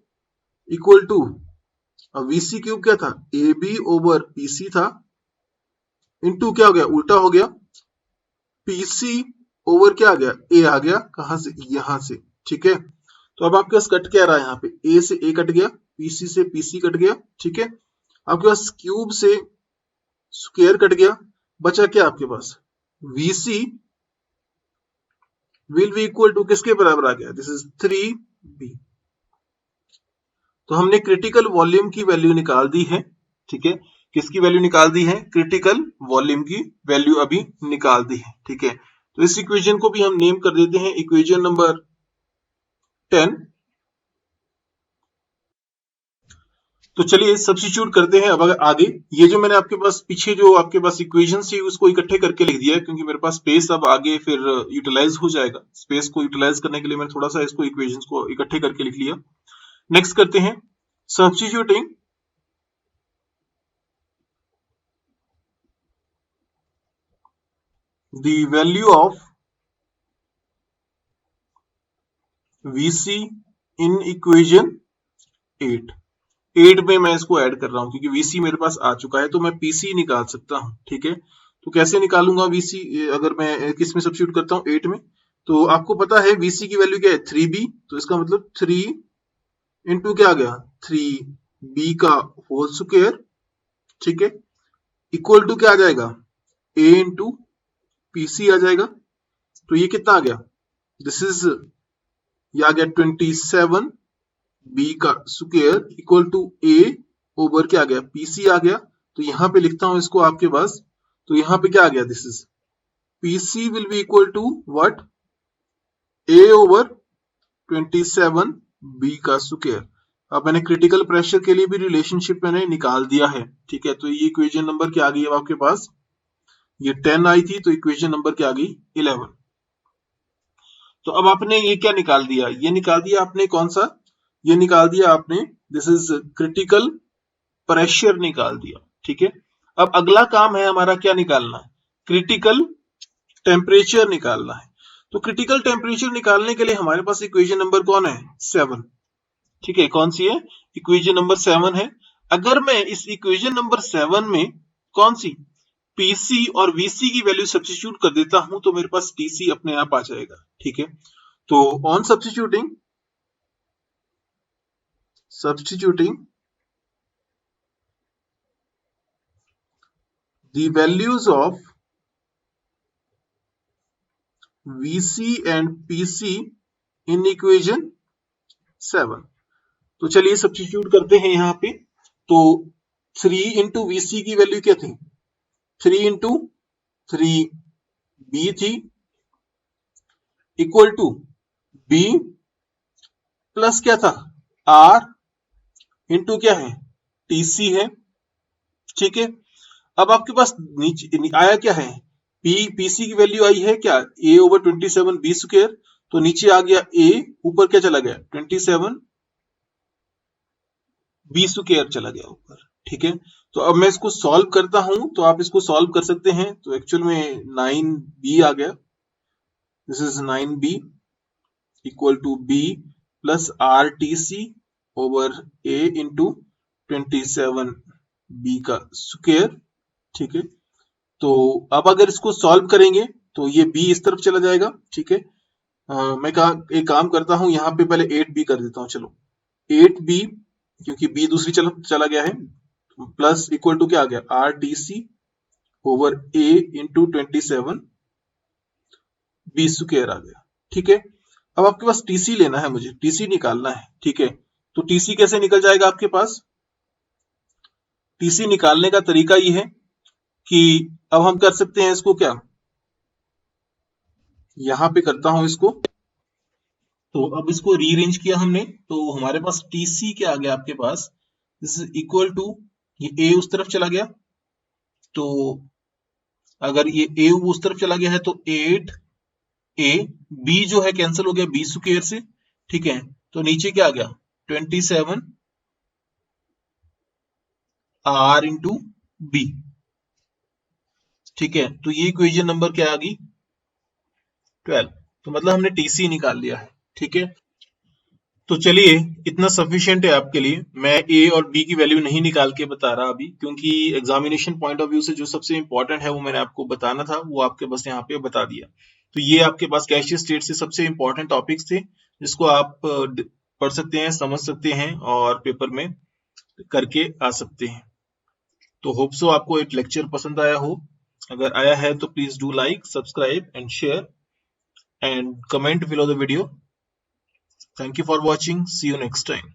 इक्वल टू, अब vc क्यूब क्या था, ab ओवर pc था, इनटू क्या हो गया, उल्टा हो गया, pc ओवर क्या आ गया, a आ गया, कहां से, यहां से, ठीक है। तो अब आपके पास कट क्या रहा है, यहाँ पे a से a कट गया, pc से pc कट गया, ठीक है। आपके पास क्यूब से स्क्वायर कट गया, बचा क्या आपके पास, vc will be equal to किसके बराबर आ गया, दिस इज 3b। तो हमने क्रिटिकल वॉल्यूम की वैल्यू निकाल दी है, ठीक है। किसकी वैल्यू निकाल दी है, क्रिटिकल वॉल्यूम की वैल्यू अभी निकाल दी है, ठीक है। तो इस इक्वेशन को भी हम नेम कर देते हैं इक्वेशन नंबर 10। तो चलिए सब्स्टिट्यूट करते हैं अब आगे। ये जो मैंने आपके पास पीछे जो आपके पास इक्वेशन थी उसको इकट्ठे करके लिख दिया है, क्योंकि मेरे पास स्पेस अब आगे फिर यूटिलाइज हो जाएगा। स्पेस को यूटिलाइज करने के लिए मैंने थोड़ा सा इसको इक्वेशंस को इकट्ठे करके लिख लिया। नेक्स्ट करते हैं substituting the value of vc in equation 8 में मैं इसको ऐड कर रहा हूं क्योंकि वीसी मेरे पास आ चुका है, तो मैं पीसी निकाल सकता हूं। ठीक है, तो कैसे निकालूंगा वीसी? अगर मैं किस में सब्स्टिट्यूट करता हूं? 8 में। तो आपको पता है वीसी की वैल्यू क्या है? 3b। तो इसका मतलब 3 इंटू क्या आ गया? 3b का होल स्क्वायर। ठीक है, इक्वल टू क्या आ जाएगा? a इंटू पीसी आ जाएगा। तो ये कितना आ गया? दिस इज, ये आ गया 27 b का square equal to a over क्या आ गया? pc आ गया। तो यहां पे लिखता हूं इसको आपके पास। तो यहां पे क्या आ गया? This is pc will be equal to what? a over 27 b का स्क्वायर। अब मैंने क्रिटिकल प्रेशर के लिए भी रिलेशनशिप मैंने निकाल दिया है। ठीक है, तो ये इक्वेशन नंबर क्या आ गई है आपके पास? ये 10 आई थी, तो इक्वेशन नंबर क्या आ गई? 11। तो अब आपने ये क्या निकाल दिया? ये निकाल दिया आपने कौन सा? ये निकाल दिया आपने, दिस इज क्रिटिकल प्रेशर निकाल दिया। ठीक है, अब अगला काम है हमारा क्या निकालना? क्रिटिकल टेम्परेचर निकालना है। तो क्रिटिकल टेम्परेचर निकालने के लिए हमारे पास इक्वेशन नंबर कौन है? 7। ठीक है, कौन सी है? इक्वेशन नंबर 7 है। अगर मैं इस इक्वेशन नंबर 7 में कौन सी पीसी और वीसी की वैल्यू सब्स्टिट्यूट कर देता हूं तो मेरे पास टीसी अपने आप आ जाएगा। ठीक है, तो on substituting the values of VC and PC in equation 7। तो चलिए सब्स्टिट्यूट करते हैं यहां पे। तो 3 इंटू वीसी की वैल्यू क्या थी? 3 इंटू 3b थी इक्वल टू b प्लस क्या था? r इंटू क्या है? टीसी है। ठीक है, अब आपके पास नीचे आया क्या है? पीसी की वैल्यू आई है क्या? a over 27 b square. तो नीचे आ गया a, ऊपर क्या चला गया? 27 b स्क्वायर चला गया ऊपर। ठीक है, तो अब मैं इसको सॉल्व करता हूं, तो आप इसको सॉल्व कर सकते हैं। तो एक्चुअल में 9b आ गया। This is 9b equal to b plus R T C over a into 27b का स्क्वायर। ठीक है, तो अब अगर इसको सॉल्व करेंगे तो ये b इस तरफ चला जाएगा। ठीक है, मैं एक काम करता हूं, यहां पे पहले 8b कर देता हूं। चलो 8b, क्योंकि b दूसरी चला गया है, प्लस इक्वल टू क्या आ गया? R T C over a into 27 b square आ गया। ठीक है, अब आपके पास टीसी लेना है, मुझे टीसी निकालना है। ठीक है, तो टीसी कैसे निकल जाएगा आपके पास? टीसी निकालने का तरीका ये है कि अब हम कर सकते हैं इसको क्या, यहां पे करता हूं इसको। तो अब इसको रीअरेंज किया हमने, तो हमारे पास टीसी क्या आ गया आपके पास? दिस इज इक्वल टू, ये ए उस तरफ चला गया, तो अगर ये ए उस तरफ चला गया है तो 8a, b जो है कैंसिल हो गया b स्क्वायर से। ठीक है, तो नीचे क्या आ गया? 27 r इंटू बी। ठीक है, तो ये इक्वेशन नंबर क्या आ गई? 12। तो मतलब हमने टीसी निकाल लिया है। ठीक है, तो चलिए इतना सफिशिएंट है आपके लिए। मैं ए और बी की वैल्यू नहीं निकाल के बता रहा अभी, क्योंकि एग्जामिनेशन पॉइंट ऑफ व्यू से जो सबसे इंपॉर्टेंट है वो मैंने आपको बताना था, वो आपके बस यहाँ पे बता दिया। तो ये आपके पास गैसियस स्टेट से सबसे इंपॉर्टेंट टॉपिक्स थे, जिसको आप पढ़ सकते हैं, समझ सकते हैं और पेपर में करके आ सकते हैं। तो होप सो आपको एक लेक्चर पसंद आया हो। अगर आया है तो please do like, subscribe and share and comment below the video. Thank you for watching. See you next time.